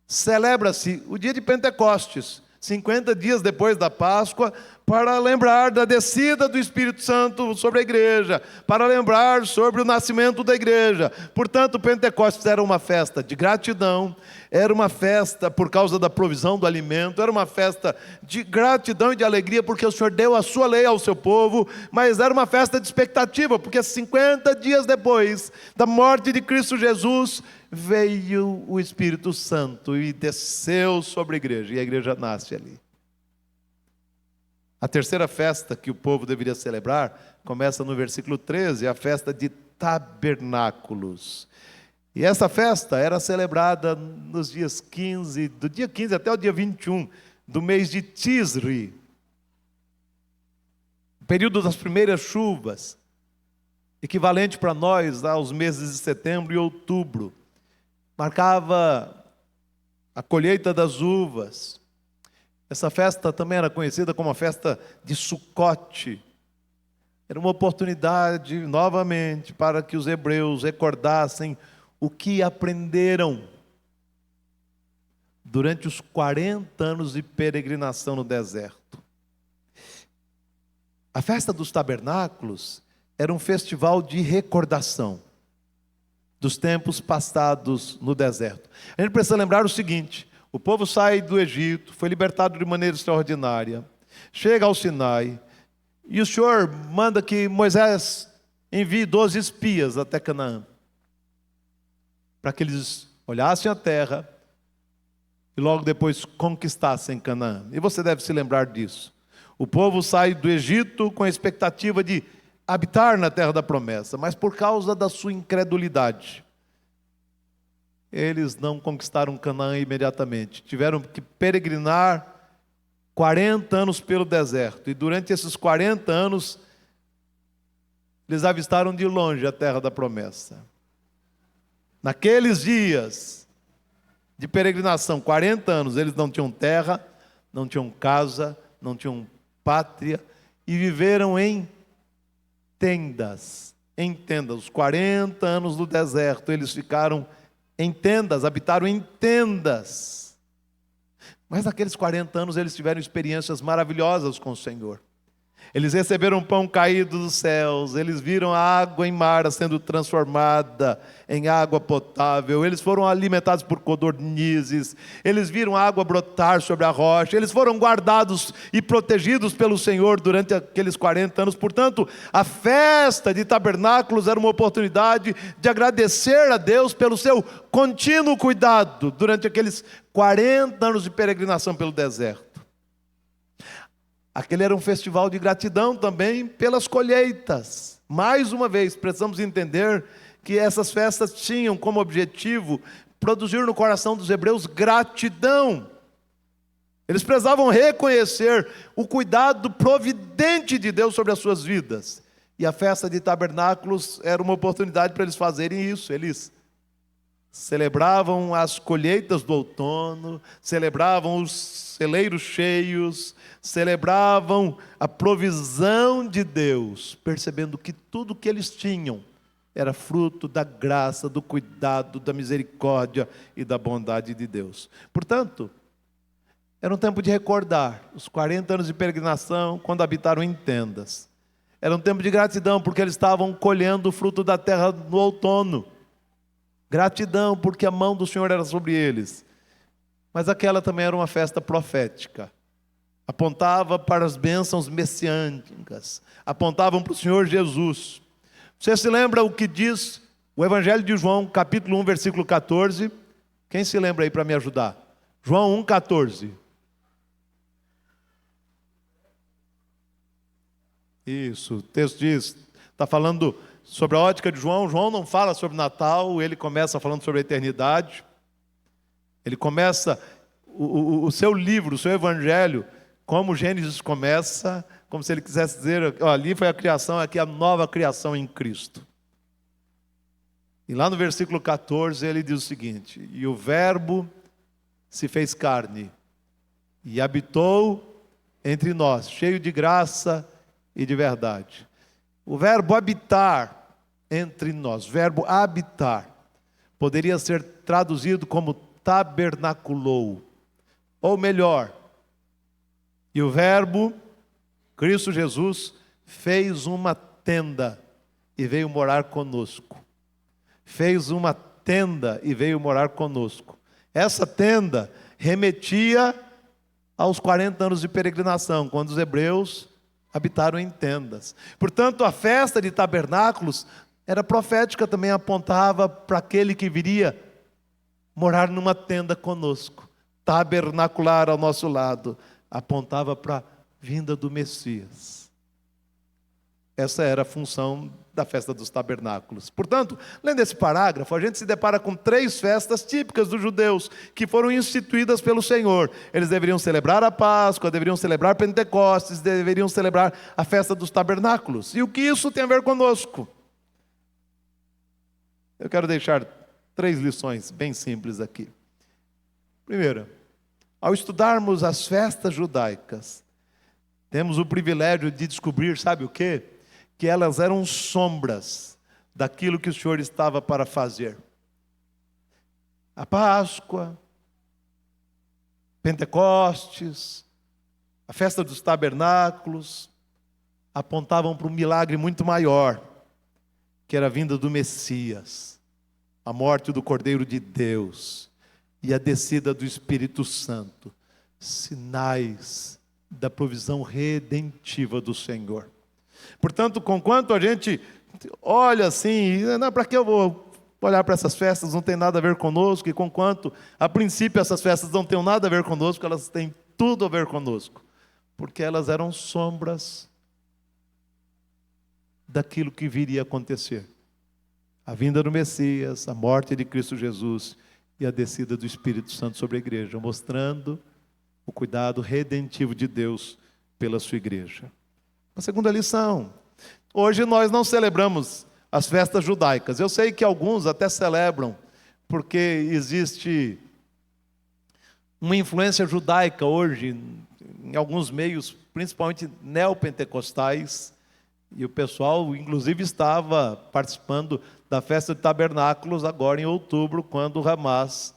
celebra-se o dia de Pentecostes, 50 dias depois da Páscoa, para lembrar da descida do Espírito Santo sobre a igreja, para lembrar sobre o nascimento da igreja. Portanto, Pentecostes era uma festa de gratidão, era uma festa por causa da provisão do alimento, era uma festa de gratidão e de alegria, porque o Senhor deu a sua lei ao seu povo, mas era uma festa de expectativa, porque 50 dias depois da morte de Cristo Jesus, veio o Espírito Santo e desceu sobre a igreja, e a igreja nasce ali. A terceira festa que o povo deveria celebrar começa no versículo 13, a festa de tabernáculos. E essa festa era celebrada nos dias 15, do dia 15 até o dia 21 do mês de Tisri, período das primeiras chuvas, equivalente para nós aos meses de setembro e outubro. Marcava a colheita das uvas. Essa festa também era conhecida como a festa de Sucote. Era uma oportunidade, novamente, para que os hebreus recordassem o que aprenderam durante os 40 anos de peregrinação no deserto. A festa dos tabernáculos era um festival de recordação dos tempos passados no deserto. A gente precisa lembrar o seguinte: o povo sai do Egito, foi libertado de maneira extraordinária, chega ao Sinai, e o Senhor manda que Moisés envie 12 espias até Canaã, para que eles olhassem a terra e logo depois conquistassem Canaã. E você deve se lembrar disso. O povo sai do Egito com a expectativa de habitar na terra da promessa, mas por causa da sua incredulidade, eles não conquistaram Canaã imediatamente. Tiveram que peregrinar 40 anos pelo deserto. E durante esses 40 anos, eles avistaram de longe a terra da promessa. Naqueles dias de peregrinação, 40 anos, eles não tinham terra, não tinham casa, não tinham pátria, e viveram em tendas. Em tendas. Os 40 anos do deserto, eles ficaram em tendas, habitaram em tendas. Mas naqueles 40 anos eles tiveram experiências maravilhosas com o Senhor. Eles receberam pão caído dos céus, eles viram a água em mar sendo transformada em água potável, eles foram alimentados por codornizes, eles viram a água brotar sobre a rocha, eles foram guardados e protegidos pelo Senhor durante aqueles 40 anos. Portanto, a festa de tabernáculos era uma oportunidade de agradecer a Deus pelo seu contínuo cuidado durante aqueles 40 anos de peregrinação pelo deserto. Aquele era um festival de gratidão também pelas colheitas. Mais uma vez, precisamos entender que essas festas tinham como objetivo produzir no coração dos hebreus gratidão. Eles precisavam reconhecer o cuidado providente de Deus sobre as suas vidas. E a festa de tabernáculos era uma oportunidade para eles fazerem isso. Eles celebravam as colheitas do outono, celebravam os celeiros cheios, celebravam a provisão de Deus, percebendo que tudo que eles tinham era fruto da graça, do cuidado, da misericórdia e da bondade de Deus. Portanto, era um tempo de recordar os 40 anos de peregrinação, quando habitaram em tendas. Era um tempo de gratidão, porque eles estavam colhendo o fruto da terra no outono. Gratidão, porque a mão do Senhor era sobre eles. Mas aquela também era uma festa profética. Apontava para as bênçãos messiânicas. Apontavam para o Senhor Jesus. Você se lembra o que diz o Evangelho de João, capítulo 1, versículo 14? Quem se lembra aí para me ajudar? João 1, 14. Isso, o texto diz, está falando sobre a ótica de João. João não fala sobre Natal, ele começa falando sobre a eternidade. Ele começa o seu livro, o seu evangelho, como Gênesis começa, como se ele quisesse dizer, ó, ali foi a criação, aqui a nova criação em Cristo. E lá no versículo 14 ele diz o seguinte: e o verbo se fez carne e habitou entre nós, cheio de graça e de verdade. O verbo habitar entre nós, verbo habitar, poderia ser traduzido como tabernaculou. Ou melhor, e o verbo, Cristo Jesus, fez uma tenda e veio morar conosco. Fez uma tenda e veio morar conosco. Essa tenda remetia aos 40 anos de peregrinação, quando os hebreus habitaram em tendas. Portanto, a festa de tabernáculos era profética também, apontava para aquele que viria morar numa tenda conosco, tabernacular ao nosso lado, apontava para a vinda do Messias. Essa era a função da festa dos tabernáculos. Portanto, lendo esse parágrafo, a gente se depara com 3 festas típicas dos judeus, que foram instituídas pelo Senhor. Eles deveriam celebrar a Páscoa, deveriam celebrar Pentecostes, deveriam celebrar a festa dos tabernáculos. E o que isso tem a ver conosco? Eu quero deixar 3 lições bem simples aqui. Primeira, ao estudarmos as festas judaicas, temos o privilégio de descobrir, sabe o quê? Que elas eram sombras daquilo que o Senhor estava para fazer. A Páscoa, Pentecostes, a festa dos tabernáculos, apontavam para um milagre muito maior, que era a vinda do Messias, a morte do Cordeiro de Deus e a descida do Espírito Santo, sinais da provisão redentiva do Senhor. Portanto, conquanto a gente olha assim, não, para que eu vou olhar para essas festas, não tem nada a ver conosco, e conquanto a princípio essas festas não têm nada a ver conosco, elas têm tudo a ver conosco, porque elas eram sombras daquilo que viria a acontecer. A vinda do Messias, a morte de Cristo Jesus e a descida do Espírito Santo sobre a igreja, mostrando o cuidado redentivo de Deus pela sua igreja. A segunda lição: hoje nós não celebramos as festas judaicas. Eu sei que alguns até celebram, porque existe uma influência judaica hoje em alguns meios, principalmente neopentecostais, e o pessoal inclusive estava participando da festa de tabernáculos agora em outubro, quando o Hamas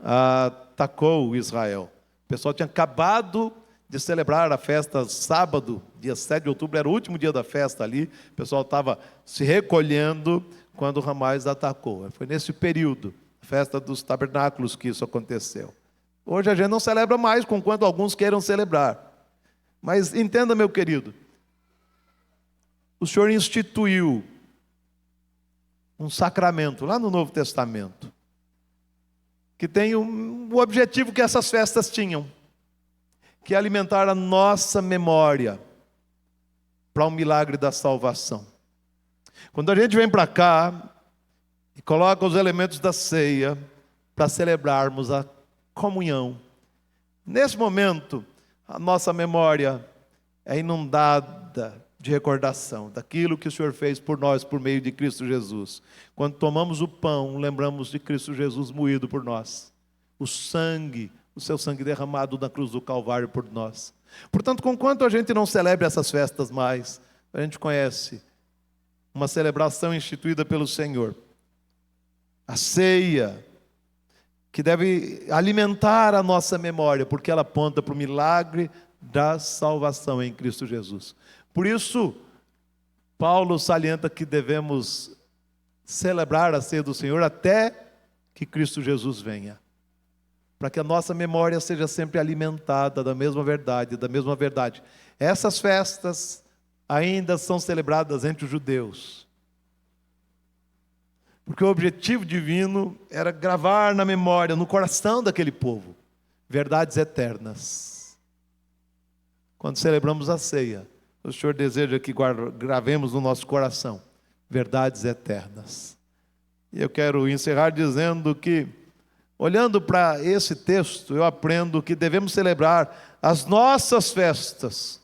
atacou Israel. O pessoal tinha acabado de celebrar a festa sábado, dia 7 de outubro, era o último dia da festa ali, o pessoal estava se recolhendo quando o Hamas atacou. Foi nesse período, festa dos tabernáculos, que isso aconteceu. Hoje a gente não celebra mais, conquanto alguns queiram celebrar. Mas entenda, meu querido, o Senhor instituiu um sacramento lá no Novo Testamento, que tem o objetivo que essas festas tinham, que é alimentar a nossa memória para o milagre da salvação. Quando a gente vem para cá e coloca os elementos da ceia para celebrarmos a comunhão, nesse momento a nossa memória é inundada de recordação daquilo que o Senhor fez por nós por meio de Cristo Jesus. Quando tomamos o pão, lembramos de Cristo Jesus moído por nós, o seu sangue derramado na cruz do Calvário por nós. Portanto, conquanto a gente não celebre essas festas mais, a gente conhece uma celebração instituída pelo Senhor, a ceia, que deve alimentar a nossa memória, porque ela aponta para o milagre da salvação em Cristo Jesus. Por isso, Paulo salienta que devemos celebrar a ceia do Senhor até que Cristo Jesus venha, para que a nossa memória seja sempre alimentada da mesma verdade. Essas festas ainda são celebradas entre os judeus, porque o objetivo divino era gravar na memória, no coração daquele povo, verdades eternas. Quando celebramos a ceia, o Senhor deseja que gravemos no nosso coração verdades eternas. E eu quero encerrar dizendo que, olhando para esse texto, eu aprendo que devemos celebrar as nossas festas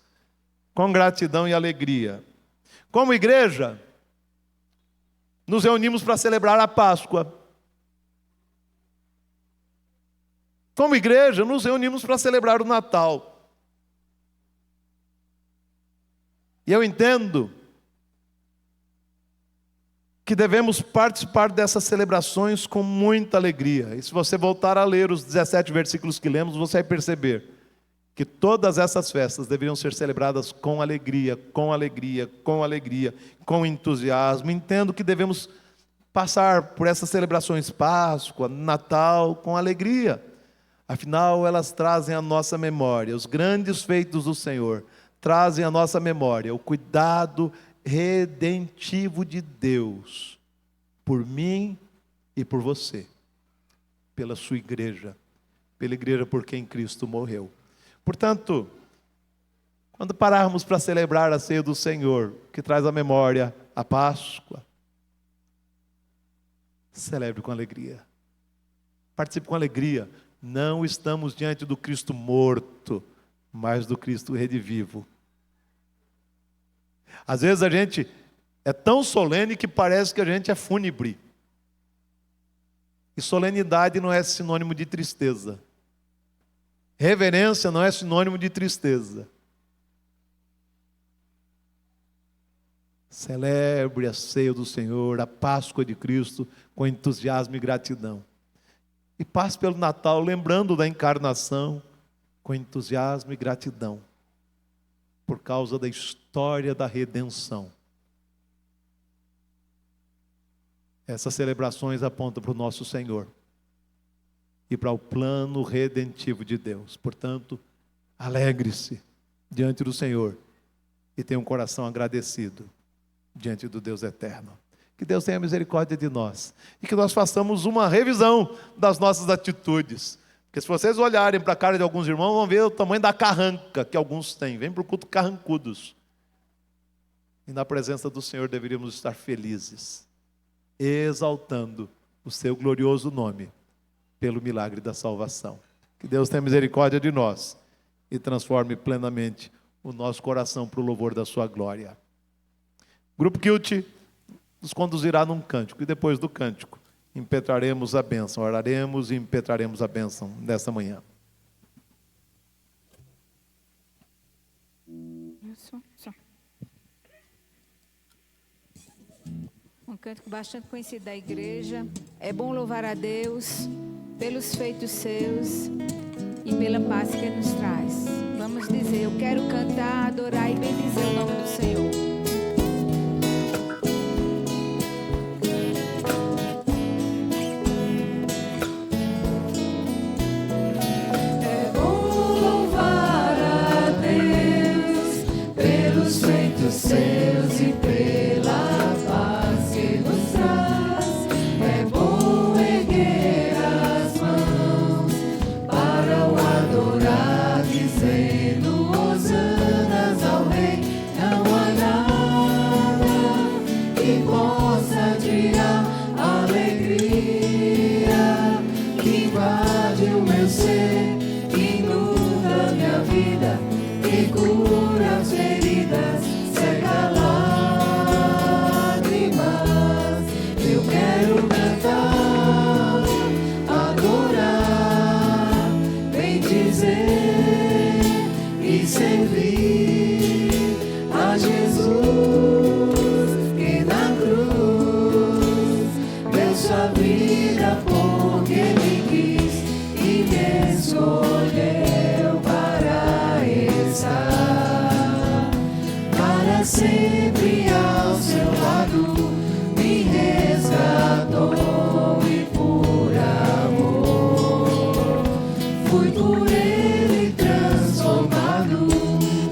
com gratidão e alegria. Como igreja, nos reunimos para celebrar a Páscoa. Como igreja, nos reunimos para celebrar o Natal. E eu entendo que devemos participar dessas celebrações com muita alegria. E se você voltar a ler os 17 versículos que lemos, você vai perceber que todas essas festas deveriam ser celebradas com alegria, com alegria, com alegria, com entusiasmo. Entendo que devemos passar por essas celebrações, Páscoa, Natal, com alegria. Afinal, elas trazem à nossa memória os grandes feitos do Senhor, trazem à nossa memória o cuidado redentivo de Deus por mim e por você, pela sua igreja, pela igreja por quem Cristo morreu. Portanto, quando pararmos para celebrar a ceia do Senhor, que traz à memória a Páscoa, celebre com alegria, participe com alegria. Não estamos diante do Cristo morto, mas do Cristo redivivo. Às vezes a gente é tão solene que parece que a gente é fúnebre. E solenidade não é sinônimo de tristeza. Reverência não é sinônimo de tristeza. Celebre a ceia do Senhor, a Páscoa de Cristo, com entusiasmo e gratidão. E passe pelo Natal lembrando da encarnação, com entusiasmo e gratidão, por causa da história da redenção. Essas celebrações apontam para o nosso Senhor e para o plano redentivo de Deus. Portanto, alegre-se diante do Senhor e tenha um coração agradecido diante do Deus eterno. Que Deus tenha misericórdia de nós e que nós façamos uma revisão das nossas atitudes. Porque se vocês olharem para a cara de alguns irmãos, vão ver o tamanho da carranca que alguns têm. Vem para o culto carrancudos. E na presença do Senhor deveríamos estar felizes, exaltando o seu glorioso nome pelo milagre da salvação. Que Deus tenha misericórdia de nós e transforme plenamente o nosso coração para o louvor da sua glória. O Grupo Kilt nos conduzirá num cântico, e depois do cântico impetraremos a bênção, oraremos e impetraremos a bênção nesta manhã. Um cântico bastante conhecido da igreja. É bom louvar a Deus pelos feitos seus e pela paz que Ele nos traz. Vamos dizer: eu quero cantar, adorar e bendizer o nome do Senhor. É bom louvar a Deus pelos feitos seus e pela paz que nos traz. É bom erguer as mãos para o adorar, dizendo hosanas ao Rei. Não há nada que possa tirar a alegria que invade o meu ser, que inunda minha vida, que cura as feridas, seca lágrimas. Eu quero cantar, adorar, bendizer e servir a Jesus, que na cruz deu sua vida porque Ele quis e me escolheu para estar para sempre ao seu lado. Me resgatou e por amor fui por Ele transformado.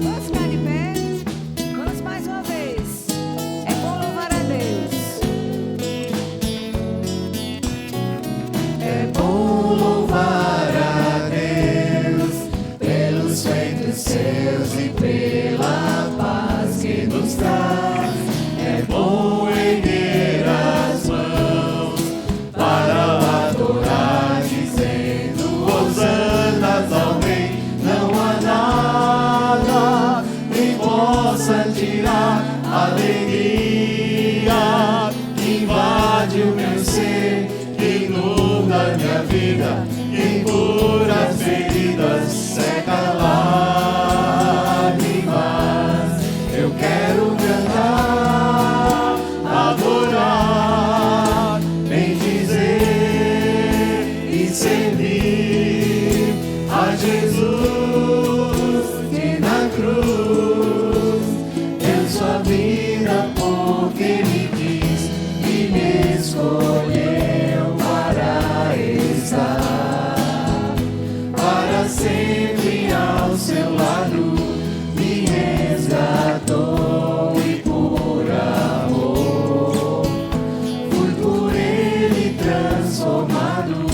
Vamos ficar de pé? Vamos mais uma vez. É bom louvar a Deus. É bom louvar a Deus pelos feitos seus e pela paz que nos traz. É bom erguer as mãos para o adorar, dizendo hosanas ao Rei. Não há nada que possa tirar a alegria que invade o meu ser, que inunda minha vida, que cura as feridas, seca lágrimas. Eu quero cantar, adorar, bendizer e servir a Jesus, que na cruz deu sua vida porque Ele quis e me escolheu para estar para sempre ao seu lado. Me resgatou e por amor fui por Ele transformado.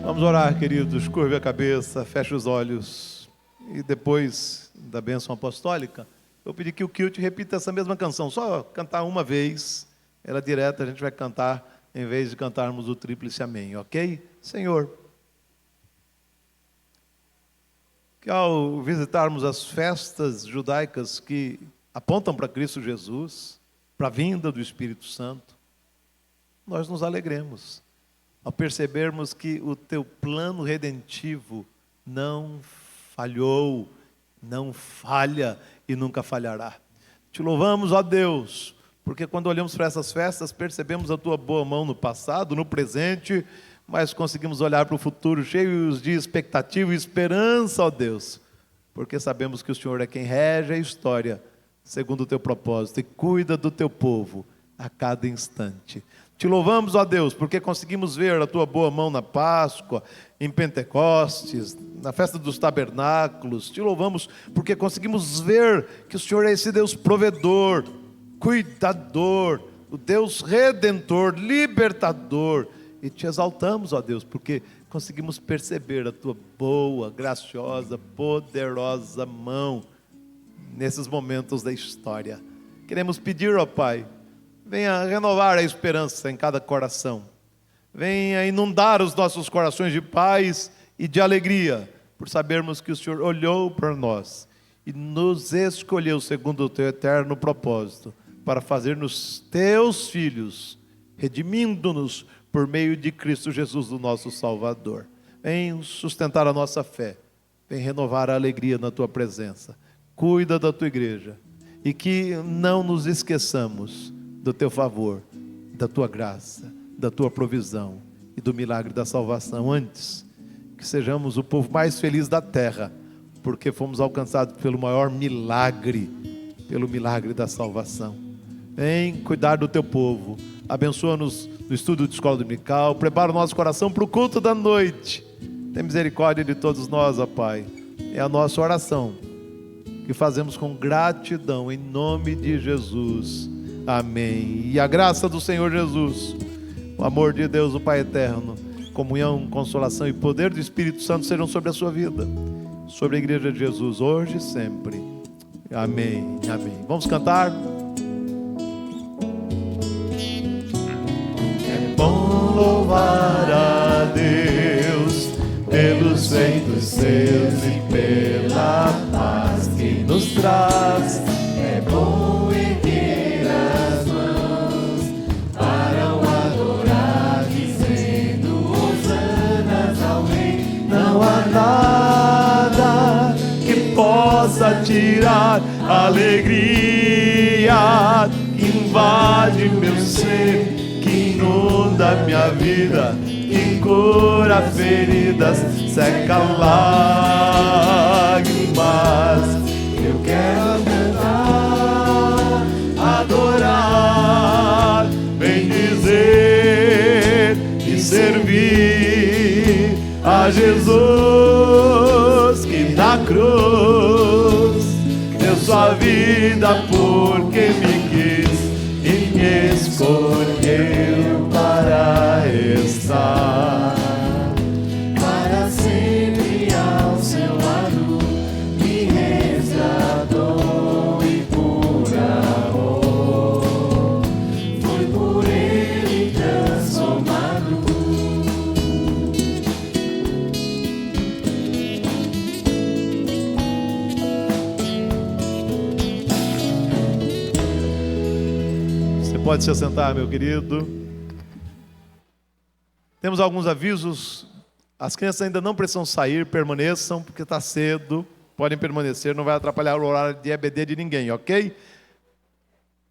Vamos orar, queridos. Curve a cabeça, feche os olhos. E depois da bênção apostólica, eu pedi que o Kilt repita essa mesma canção. Só cantar uma vez. Ela direta, a gente vai cantar em vez de cantarmos o tríplice amém, ok? Senhor, que ao visitarmos as festas judaicas que apontam para Cristo Jesus, para a vinda do Espírito Santo, nós nos alegremos ao percebermos que o teu plano redentivo não falhou, não falha e nunca falhará. Te louvamos, ó Deus, porque quando olhamos para essas festas, percebemos a tua boa mão no passado, no presente, mas conseguimos olhar para o futuro cheios de expectativa e esperança, ó Deus, porque sabemos que o Senhor é quem rege a história segundo o teu propósito e cuida do teu povo a cada instante. Te louvamos, ó Deus, porque conseguimos ver a tua boa mão na Páscoa, em Pentecostes, na festa dos tabernáculos. Te louvamos porque conseguimos ver que o Senhor é esse Deus provedor, cuidador, o Deus redentor, libertador. E te exaltamos, ó Deus, porque conseguimos perceber a tua boa, graciosa, poderosa mão nesses momentos da história. Queremos pedir, ó Pai, venha renovar a esperança em cada coração. Venha inundar os nossos corações de paz e de alegria, por sabermos que o Senhor olhou para nós e nos escolheu segundo o teu eterno propósito, para fazer-nos teus filhos, redimindo-nos por meio de Cristo Jesus, o nosso Salvador. Vem sustentar a nossa fé, vem renovar a alegria na tua presença. Cuida da tua igreja e que não nos esqueçamos do teu favor, da tua graça, da tua provisão e do milagre da salvação. Antes, que sejamos o povo mais feliz da terra, porque fomos alcançados pelo maior milagre, pelo milagre da salvação. Vem cuidar do teu povo, abençoa-nos no estudo de escola dominical, prepara o nosso coração para o culto da noite. Tem misericórdia de todos nós, ó Pai. É a nossa oração, que fazemos com gratidão, em nome de Jesus. Amém. E a graça do Senhor Jesus, o amor de Deus, o Pai eterno, comunhão, consolação e poder do Espírito Santo sejam sobre a sua vida, sobre a igreja de Jesus, hoje e sempre. Amém. Amém. Vamos cantar. É bom louvar a Deus pelos feitos seus e pela paz que nos traz. É bom erguer as mãos para o adorar, dizendo hosanas ao Rei. Não há nada que possa tirar a alegria que invade meu ser, que inunda minha vida, que cura feridas, seca lágrimas. Eu quero cantar, adorar, bendizer e servir a Jesus, que na cruz deu sua vida porque me quis e me escolheu para estar para sempre ao seu lado, me resgatou e por amor fui por ele transformado. Você pode se assentar, meu querido. Temos alguns avisos. As crianças ainda não precisam sair, permaneçam, porque está cedo. Podem permanecer, não vai atrapalhar o horário de EBD de ninguém, ok?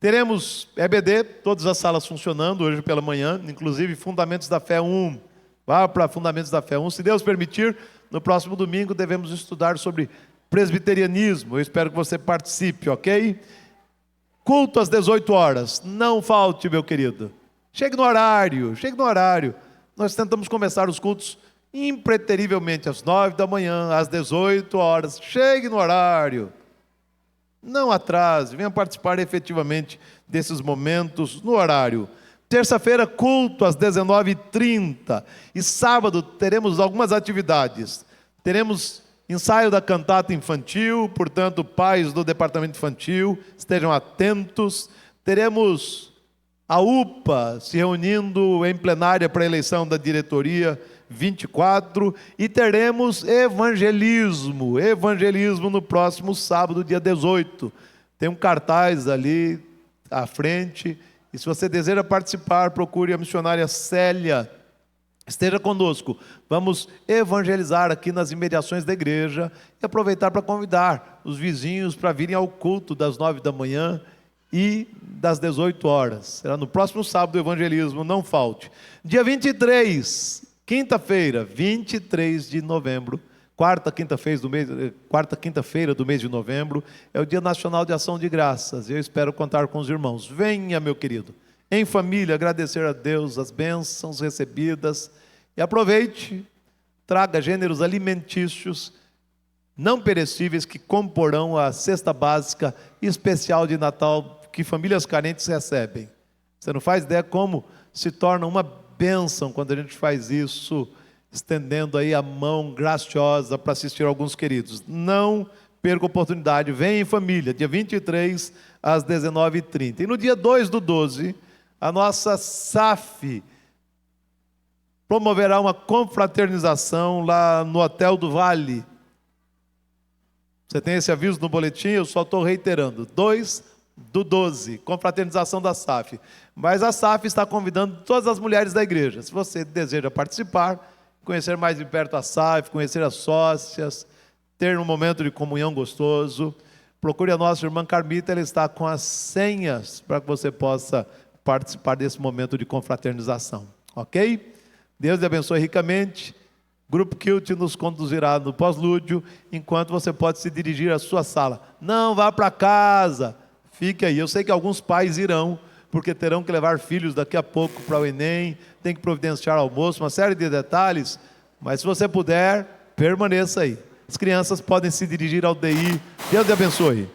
Teremos EBD, todas as salas funcionando hoje pela manhã, inclusive Fundamentos da Fé 1. Vá para Fundamentos da Fé 1. Se Deus permitir, no próximo domingo devemos estudar sobre presbiterianismo. Eu espero que você participe, ok? Culto às 18 horas. Não falte, meu querido. Chegue no horário, chegue no horário. Nós tentamos começar os cultos impreterivelmente às 9 da manhã, às 18 horas. Chegue no horário. Não atrase, venha participar efetivamente desses momentos no horário. Terça-feira, culto às 19h30. E sábado teremos algumas atividades. Teremos ensaio da cantata infantil, portanto, pais do departamento infantil, estejam atentos. Teremos a UPA se reunindo em plenária para a eleição da diretoria 24, e teremos evangelismo no próximo sábado, dia 18. Tem um cartaz ali à frente, e se você deseja participar, procure a missionária Célia. Esteja conosco. Vamos evangelizar aqui nas imediações da igreja e aproveitar para convidar os vizinhos para virem ao culto das 9 da manhã e das 18 horas. Será no próximo sábado o evangelismo, não falte. Dia 23, quinta-feira, 23 de novembro, quarta quinta-feira do mês de novembro, é o Dia Nacional de Ação de Graças. Eu espero contar com os irmãos. Venha, meu querido, em família, agradecer a Deus as bênçãos recebidas, e aproveite, traga gêneros alimentícios não perecíveis que comporão a cesta básica especial de Natal que famílias carentes recebem. Você não faz ideia como se torna uma bênção quando a gente faz isso estendendo aí a mão graciosa para assistir alguns queridos. Não perca a oportunidade, venha em família, dia 23 às 19h30. E no dia 2/12, a nossa SAF promoverá uma confraternização lá no Hotel do Vale. Você tem esse aviso no boletim, eu só estou reiterando. 2/12, confraternização da SAF. Mas a SAF está convidando todas as mulheres da igreja. Se você deseja participar, conhecer mais de perto a SAF, conhecer as sócias, ter um momento de comunhão gostoso, procure a nossa irmã Carmita, ela está com as senhas para que você possa participar desse momento de confraternização. Ok? Deus te abençoe ricamente. Grupo Kilt nos conduzirá no pós-lúdio, enquanto você pode se dirigir à sua sala. Não vá para casa, fique aí. Eu sei que alguns pais irão, porque terão que levar filhos daqui a pouco para o Enem, tem que providenciar almoço, uma série de detalhes, mas se você puder, permaneça aí. As crianças podem se dirigir ao DI. Deus te abençoe.